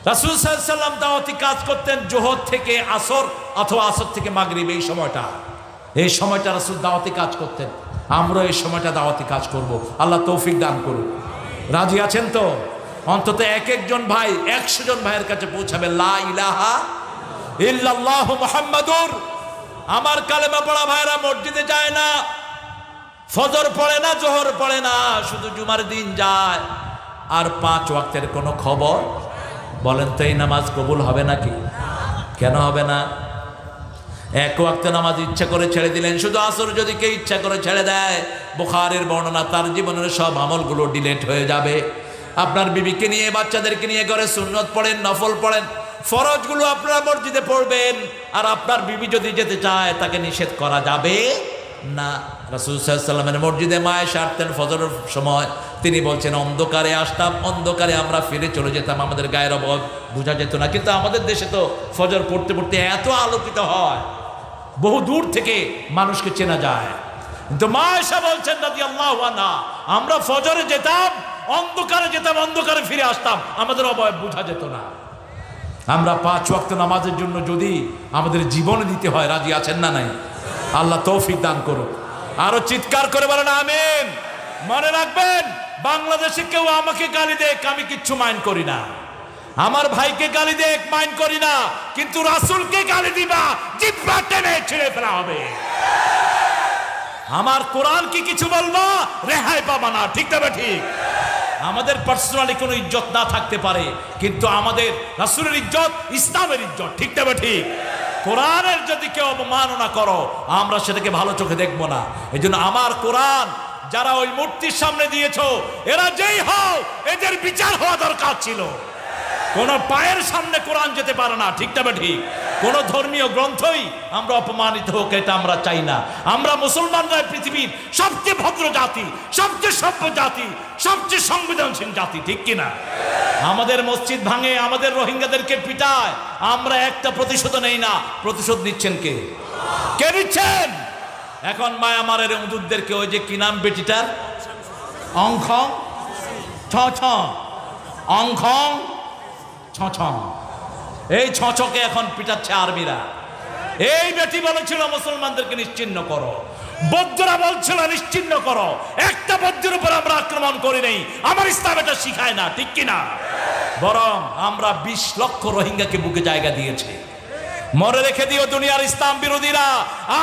রাসূল সাল্লাল্লাহু আলাইহি ওয়াসাল্লাম দাওয়াতি কাজ করতেন জোহর থেকে আসর অথবা আসর থেকে মাগরিব। এই সময়টা রাসূল দাওয়াতি কাজ করতেন। আমরা এই সময়টা দাওয়াতি কাজ করব। আল্লাহ তৌফিক দান করুন। রাজি আছেন তো? অন্তত এক একজন ভাই 100 জন ভাইয়ের কাছে পৌঁছাবে লা ইলাহা ইল্লাল্লাহ মুহাম্মাদুর। আমার কালেমা পড়া ভাইরা মসজিদে যায় না, ফজর পড়ে না, জোহর পড়ে না, শুধু জুমার দিন যায়, আর 5 ওয়াক্তের কোনো খবর। বলেন তো এই নামাজ কবুল হবে নাকি? কেন হবে না? এক ওয়াক্ত নামাজ ইচ্ছা করে ছেড়ে দিলেন, শুধু আসর যদি কেউ ইচ্ছা করে ছেড়ে দেয়, বুখারীর বর্ণনা, তার জীবনের সব আমলগুলো ডিলিট হয়ে যাবে। আপনার বিবিকে নিয়ে, বাচ্চাদেরকে নিয়ে ঘরে সুন্নত পড়েন, নফল পড়েন, ফরজগুলো আপনারা মসজিদে পড়বেন। আর আপনার বিবি যদি যেতে চায়, তাকে নিষেধ করা যাবে না। রাসূল সাল্লাল্লাহু আলাইহি ওয়াসাল্লামের মসজিদে মা আয়েশা আসতেন ফজরের সময়, তিনি বলছেন অন্ধকারে আসতাম, অন্ধকারে আমরা ফিরে চলে যেতাম, আমাদের গায়ের অভাব বোঝা যেত না। কিন্তু আমাদের দেশে তো ফজর পড়তে পড়তে এত আলোকিত হয়, বহু দূর থেকে মানুষকে চেনা যায়। কিন্তু মা আয়েশা বলছেন রাদিয়াল্লাহু আনহা, আমরা ফজরে যেতাম, অন্ধকারে যেতাম, অন্ধকারে ফিরে আসতাম, আমাদের অভাব বোঝা যেত না। আমরা 5 ওয়াক্ত নামাজের জন্য যদি আমাদের জীবন দিতে হয়, রাজি আছেন না নাই? আল্লাহ তৌফিক দান করুক। আরো চিৎকার করে বলেন আমিন। মনে রাখবেন, বাংলাদেশে কেউ আমাকে গালি দেখ, আমি কিচ্ছু মাইন্ড করি না। আমার ভাইকে গালি দেখ, মাইন্ড করি না। কিন্তু রাসূলকে গালি দিবা, জিহ্বা টেনে ছিঁড়ে ফেলা হবে। আমার কোরআন কি কিছু বলবা, রেহাই পাবা না। ঠিক তবে ঠিক। আমাদের পার্সোনালি কোনো ইজ্জত না থাকতে পারে, কিন্তু আমাদের রাসূলের ইজ্জত, ইসলামের ইজ্জত। ঠিক তবে ঠিক। কোরআনের যদি কেউ অবমাননা করো, আমরা সেটাকে ভালো চোখে দেখবো না। এই জন্য আমার কোরআন যারা ওই মূর্তির সামনে দিয়েছো, এরা যেই হও, এদের বিচার হওয়া দরকার ছিল। কোন পায়ের সামনে কোরআন যেতে পারে না। ঠিক তবে ঠিক। কোন ধর্মীয় গ্রন্থই আমরা অপমানিত হোক, এটা আমরা চাই না। আমরা মুসলমানরা পৃথিবীর সবচেয়ে ভদ্র জাতি, সবচেয়ে সভ্য জাতি, সবচেয়ে সংবেদনশীল জাতি। ঠিক কিনা? আমাদের মসজিদ ভাঙে, আমাদের রোহিঙ্গাদেরকে পিটায়, আমরা একটা প্রতিশোধ নেই না। প্রতিশোধ নিচ্ছেন কে? কে নিচ্ছেন? এখন মায়ামারের উদুরদেরকে, ওই যে কি নাম বেটিটার, অংখং ছ ছ, অংখং ছ ছ, এই ছকে এখন পিটাচ্ছে আর্মিরা। এই বেটি বলেছিল মুসলমানদেরকে নিশ্চিহ্ন করো, বৌদ্ধরা বলছিল নিশ্চিহ্ন করো। একটা বৌদ্ধের উপর আমরা আক্রমণ করি নাই, আমার ইসলাম এটা শিখায় না। ঠিক কিনা? বরং আমরা 20 লক্ষ রোহিঙ্গাকে বুকে জায়গা দিয়েছি। মনে রেখে দিও দুনিয়ার ইসলাম বিরোধীরা,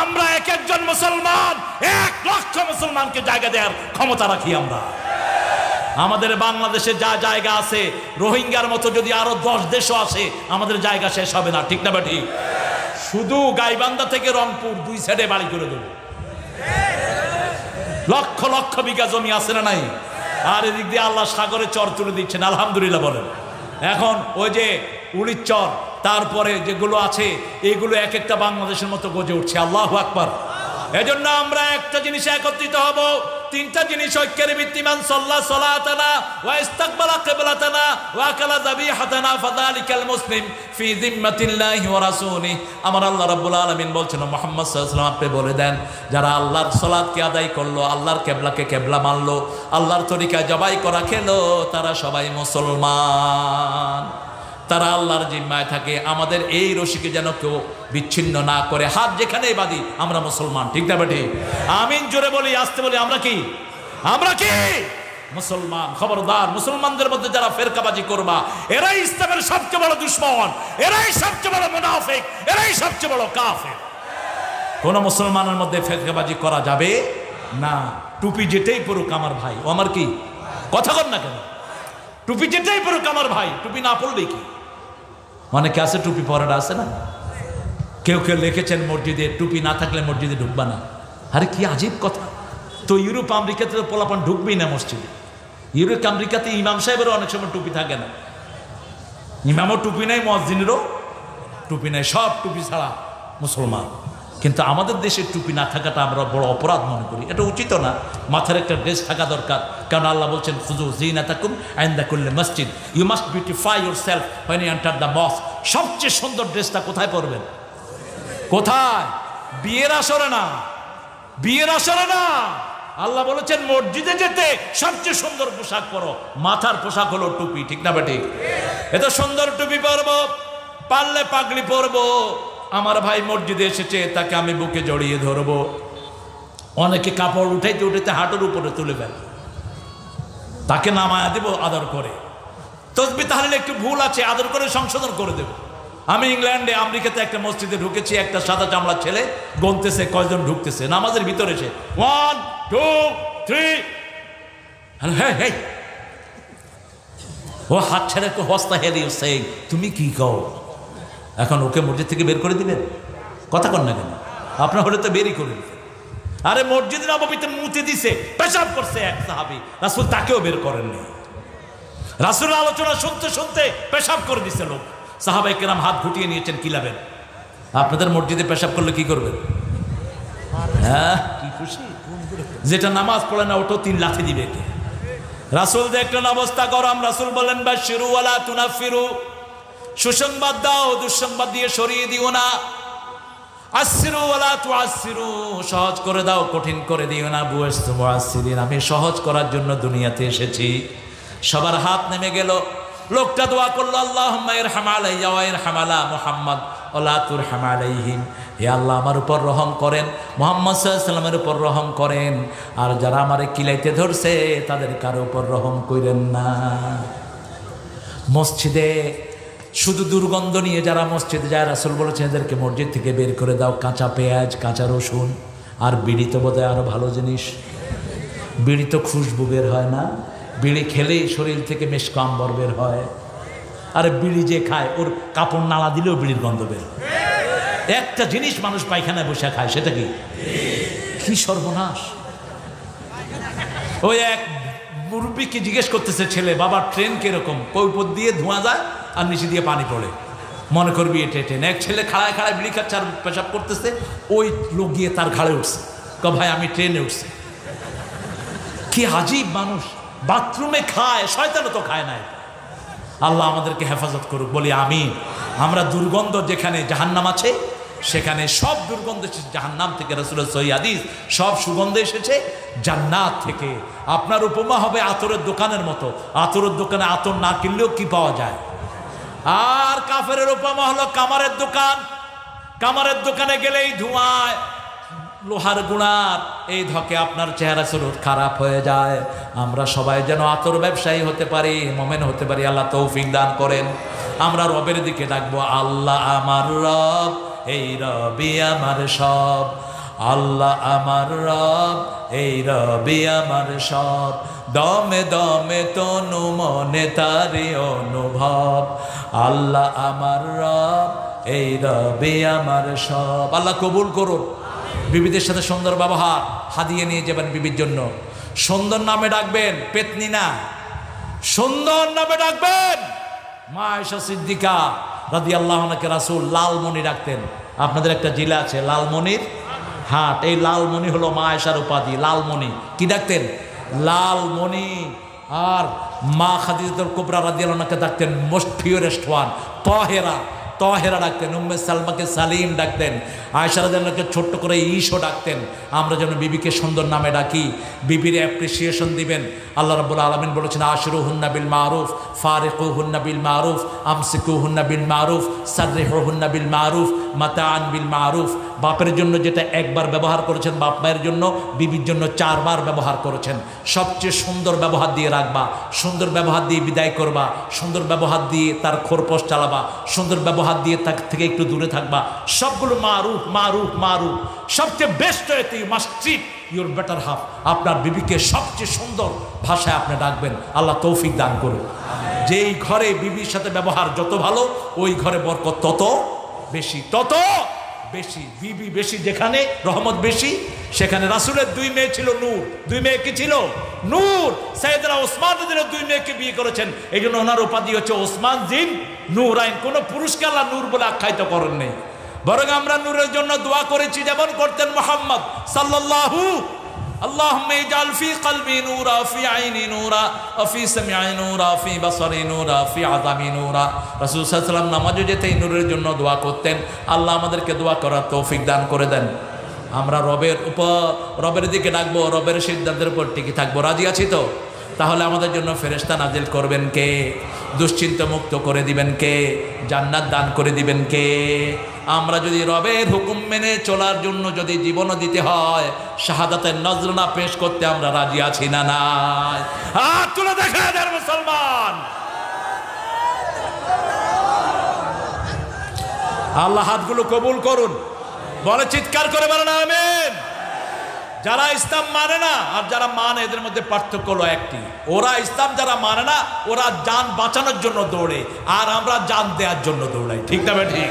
আমরা এক একজন মুসলমান 1 লক্ষ মুসলমানকে জায়গা দেওয়ার ক্ষমতা রাখি আমরা। আমাদের বাংলাদেশে যা জায়গা আছে, রোহিঙ্গার মতো যদি আরো 10 দেশও আসে, আমাদের জায়গা শেষ হবে না। ঠিক না বা ঠিক? শুধু গাইবান্ধা থেকে রংপুর 2 সাইডে বাড়ি করে দেব। লক্ষ লক্ষ বিঘা জমি আছে না নাই? আর এদিক দিয়ে আল্লাহ সাগরে চর তুলে দিচ্ছেন, আলহামদুলিল্লাহ বলেন। এখন ওই যে উড়ির চর, তারপরে যেগুলো আছে, এগুলো এক একটা বাংলাদেশের মতো গজে উঠছে। আল্লাহু আকবার। এজন্য আমরা একটা জিনিসে একত্রিত হব, 3টা জিনিস ঐক্যের ভিত্তিমান। সাল্লা সালাতানা ওয়া ইস্তাকবালা কিবলাতানা ওয়া আকালা যাবিহাতানা ফাযালিকাল মুসলিম ফি যিম্মাতিল্লাহি ওয়া রাসূলিহি। আমার আল্লাহ রাব্বুল আলামিন বলছেন, মুহাম্মদ সাল্লাল্লাহু আলাইহি ওয়াসাল্লাম আপনি বলে দেন, যারা আল্লাহর সালাতকে আদায় করলো, আল্লাহর কিবলাকে কিবলা মানলো, আল্লাহর তরিকায় জবাই করা খেলো, তারা সবাই মুসলমান। তারা আল্লাহর জিম্মায় থাকে। আমাদের এই রশিকে যেন কেউ বিচ্ছিন্ন না করে। হাত যেখানেই বাঁধি, আমরা মুসলমান। ঠিক না বেটি? আমিন জোরে বলি, আসতে বলি, আমরা কি? আমরা কি মুসলমান? খবরদার, মুসলমানদের মধ্যে যারা ফেরকাবাজি করবা, এরাই ইসলামের সবচেয়ে বড় দুশমন, এরাই সবচেয়ে বড় মুনাফিক, এরাই সবচেয়ে বড় কাফের। কোন মুসলমানের মধ্যে ফেরকাবাজি করা যাবে না। টুপি যেটাই পড়ুক আমার ভাই, ও আমার কি কথা কর না কেন? টুপি যেটাই পড়ুক আমার ভাই, টুপি না পড়লে কি? অনেকে আছে টুপি পরাটা আছে না। কেউ কেউ লিখেছেন মসজিদে টুপি না থাকলে মসজিদে ঢুকবা না। আরে কি আজীব কথা! তো ইউরোপ আমেরিকাতে তো পোলাপান ঢুকবেই না মসজিদে। ইউরোপ আমেরিকাতে ইমাম সাহেবেরও অনেক সময় টুপি থাকে না। ইমামও টুপি নাই, মুয়াজ্জিনেরও টুপি নাই, সব টুপি ছাড়া মুসলমান। কিন্তু আমাদের দেশে টুপি না থাকাটা আমরা বড় অপরাধ মনে করি। এটা উচিত না। মাথার একটা ড্রেস থাকা দরকার, কারণ আল্লাহ বলছেন খুযু যিনাতাকুম ইনদা কুল্লি মসজিদ, you must beautify yourself when you enter the mosque. সবচেয়ে সুন্দর ড্রেসটা কোথায় পরবেন? কোথায়? বিয়ের আসরে না, বিয়ের আসরে না। আল্লাহ বলেছেন মসজিদে যেতে সবচেয়ে সুন্দর পোশাক পরো। মাথার পোশাক হলো টুপি। ঠিক না বেঠিক? এত সুন্দর টুপি পরবো, পারলে পাগড়ি পরবো। আমার ভাই মসজিদে এসেছে, তাকে আমি বুকে জড়িয়ে ধরবো। অনেকে কাপড় উঠাইতে উঠাইতে হাঁটুর উপরে তুলে ফেলে, তাকে নামায়া দেব আদর করে। তসবিহ তাহলিলে একটু ভুল আছে, আদর করে সংশোধন করে দেব। আমি ইংল্যান্ডে আমেরিকাতে একটা মসজিদে ঢুকেছি, একটা সাদা চামড়া ছেলে গনতেছে কয়জন ঢুকতেছে নামাজের ভিতরে। সে 1 2 3, হ্যাঁ হ্যাঁ, ও হাত ছেড়ে হস্তা হেরিয়ে সেই তুমি কি কও? এখন ওকে মসজিদ থেকে বের করে দিবেন? কথা কন না কেন? আপনার হলে তো বেরই করে দিতেন। আরে মসজিদ নববীতে মুতে দিছে, পেশাব করছে এক সাহাবী, রাসূল তাকেও বের করেননি। রাসূলের আলোচনা শুনতে শুনতে পেশাব করে দিছে লোক। সাহাবায়ে কেরাম হাত গুটিয়ে নিয়েছেন, কি লাভেন? আপনাদের মসজিদে পেশাব করলে কি করবেন? হ্যাঁ, কি খুশি। যেটা নামাজ পড়ে না ওটা 3 লাথি দিবে কে? রাসূল দেখলেন অবস্থা গরম, রাসূল বললেন বাশিরু ওয়ালা তুনাফিরু, সুসংবাদ দাও, দুঃসংবাদ দিয়ে সরিয়ে দিও না। আসিরু ওয়ালা তুআসিরু, সহজ করে দাও, কঠিন করে দিও না। বুইস্তু মুআসসিরিন, আমি সহজ করার জন্য দুনিয়াতে এসেছি। সবার হাত নেমে গেল। লোকটা দোয়া করলো, আল্লাহুম্মা ইরহাম আলাইয়া ওয়া ইরহাম আলা মুহাম্মদ ওয়া লা তুরহাম আলাইহিম। হে আল্লাহ, আমার উপর রহম করেন, মুহাম্মদ সাল্লাল্লাহু আলাইহি ওয়াসাল্লামের উপর রহম করেন, আর যারা আমারে কিলাইতে ধরছে তাদের কারো উপর রহম কইরেন না। মসজিদে শুধু দুর্গন্ধ নিয়ে যারা মসজিদে যায়, রাসূল বলেছেন এদেরকে মসজিদ থেকে বের করে দাও। কাঁচা পেঁয়াজ, কাঁচা রসুন, আর বিড়ি তো বোধহয় আরো ভালো জিনিস। বিড়ি তো খুশবু বের হয় না, বিড়ি খেলেই শরীর থেকে মেশক আম্বর বের হয়। আর বিড়ি যে খায় ওর কাপড় নালা দিলেও বিড়ির গন্ধ বের হয়। একটা জিনিস মানুষ পায়খানায় বসে খায়, সেটা কি সর্বনাশ। ওই এক মুরব্বীকে জিজ্ঞেস করতেছে ছেলে, বাবা ট্রেন কিরকম? কৈপর দিয়ে ধোঁয়া যায় আর নিচে দিয়ে পানি পড়ে, মনে করবি এটা ট্রেন। এক ছেলে খাড়ায় খাড়ায় বিড়ি খাচ্ছে আর পেশাব করতেছে, ওই লোক গিয়ে তার ঘাড়ে উঠছে, ভাই আমি ট্রেনে উঠছি। কি আজীব মানুষ, বাথরুমে খায়, শয়তানও তো খায় না। আল্লাহ আমাদেরকে হেফাজত করুক, বলি আমিন। আমরা দুর্গন্ধ, যেখানে জাহান্নাম আছে সেখানে সব দুর্গন্ধ এসেছে জাহান্নাম থেকে। রাসূলের সহিহ হাদিস, সব সুগন্ধ এসেছে জান্নাত থেকে। আপনার উপমা হবে আতরের দোকানের মতো। আতরের দোকানে আতর না কিনলেও কি পাওয়া যায়। আর কাফেরের উপমা হলো কামারের দোকান। কামারের দোকানে গেলেই ধোঁয়ায়, লোহার গুণার এই ধকে আপনার চেহারা সুরত খারাপ হয়ে যায়। আমরা সবাই যেন আতর ব্যবসায়ী হতে পারি, মুমিন হতে পারি। আল্লাহ তৌফিক দান করেন। আমরা রবের দিকে ডাকবো, আল্লাহ আমার রব, এই রবি আমার সব। আল্লাহ আমার রব, এই রবি আমার সব। দমে দমে তনু মনে তারি অনুভব। আল্লাহ আমার রব, এই রবি আমার সব। আল্লাহ কবুল করুন। বিবিদের সাথে সুন্দর ব্যবহার, হাদিয়ে নিয়ে যাবেন বিবির জন্য। সুন্দর নামে ডাকবেন, পেতনি না, সুন্দর নামে ডাকবেন। মা আয়েশা সিদ্দিকা রাদিয়াল্লাহু আনহাকে রাসূল লালমণি ডাকতেন। আপনাদের একটা জেলা আছে লালমণির হাট, এই লালমণি হলো মা আয়েশার উপাধি। লালমণি কি ডাকতেন? লালমণি। আর মা খাদিজাতুল কুবরা রাদিয়াল্লাহু আনহাকে ডাকতেন মোস্ট পিওরেস্ট ওয়ান, তাহেরা। তাহেরা ডাকতেন। উম্মে সালমাকে সালিম ডাকতেন। আয়েশা রাদিয়াল্লাহু আনহাকে ছোট্ট করে ঈশও ডাকতেন। আমরা যেন বিবিকে সুন্দর নামে ডাকি, বিবির অ্যাপ্রিসিয়েশন দিবেন। আল্লাহ রাব্বুল আলামিন বলেছেন, আশরুহুন্না বিল মারুফ, ফারিকুহুন্না বিল মারুফ, আমসিকুহুন্না বিল মারুফ, সাররিহুহুন্না বিল মারুফ, মাতাআন বিল মারুফ। বাপের জন্য যেটা একবার ব্যবহার করেছেন, বাপ মায়ের জন্য, বিবির জন্য 4 বার ব্যবহার করেছেন। সবচেয়ে সুন্দর ব্যবহার দিয়ে রাখবা, সুন্দর ব্যবহার দিয়ে বিদায় করবা, সুন্দর ব্যবহার দিয়ে তার খোরপোশ চালাবা, সুন্দর ব্যবহার দিয়ে তার থেকে একটু দূরে থাকবা। সবগুলো মারুফ মারুফ মারুফ। সবচেয়ে বেস্ট হয়েছে you must treat your better half. আপনার বিবিকে সবচেয়ে সুন্দর ভাষায় আপনি ডাকবেন। আল্লাহ তৌফিক দান করুন। যেই ঘরে বিবির সাথে ব্যবহার যত ভালো, ওই ঘরে বরকত তত বেশি, তত বেশি। বিবি বেশি যেখানে রহমত বেশি, সেখানে রাসূলের 2 মেয়ে ছিল নূর। 2 মেয়ে কি ছিল? নূর। সাইয়েদনা ওসমান রাদিয়াল্লাহু 2 মেয়েকে বিয়ে করেছেন, এই জন্য ওনার উপাধি হচ্ছে ওসমান জিন নূরাইন। কোনো পুরুষকে আল্লাহ নূর বলে আখ্যায়িত করেন নেই, বরং আমরা নূরের জন্য দোয়া করেছি, যেমন করতেন মুহাম্মদ সাল্লাল্লাহু। আল্লাহুম্মা ইজআল ফি কলবি নূরা, ফি আইনি নূরা, ফি সামঈ নূরা, ফি বাসারি নূরা, ফি আযামি নূরা। রাসূল সাল্লাল্লাহু আলাইহি ওয়াসাল্লাম নামাজে যেতেই নূরের জন্য দোয়া করতেন। আল্লাহ আমাদেরকে দোয়া করার তৌফিক দান করে দেন। আমরা রবের দিকে ডাকবো, রবের সিদ্ধান্তের উপর টিকে থাকবো। রাজি আছি তো? তাহলে আমাদের জন্য ফেরেশতা নাজিল করবেন কে? দুশ্চিন্তা মুক্ত করে দিবেন কে? জান্নাত দান করে দিবেন কে? আমরা যদি রবের হুকুম মেনে চলার জন্য যদি জীবনও দিতে হয়, শাহাদাতের নজরানা পেশ করতে আমরা রাজি আছি না নাই? হাত তুলে দেখা দেন মুসলমান। আল্লাহ হাতগুলো কবুল করুন। বলে চিৎকার করে বলেন আমিন। যারা ইসলাম মানে না আর যারা মানে এদের মধ্যে পার্থক্য হলো একটি, ওরা ইসলাম যারা মানে না ওরা জান বাঁচানোর জন্য দৌড়ে, আর আমরা জান দেওয়ার জন্য দৌড়াই। ঠিক না ঠিক?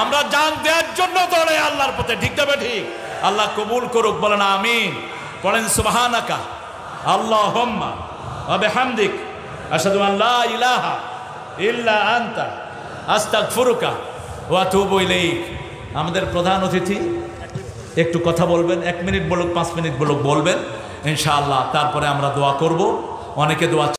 আমরা জান দেওয়ার জন্য দৌড়াই আল্লাহর পথে। ঠিক না ঠিক? আল্লাহ কবুল করুক, বলেন আমিন। পড়েন সুবহানাকা আল্লাহুম্মা ওয়া বিহামদিক আশহাদু আন লা ইলাহা ইল্লা আনতা আস্তাগফিরুকা ওয়া আতুবু ইলাইক। আমাদের প্রধান অতিথি একটু কথা বলবেন, 1 মিনিট বলুক 5 মিনিট বলুক বলবেন ইনশাআল্লাহ, তারপরে আমরা দোয়া করব। অনেকে দোয়া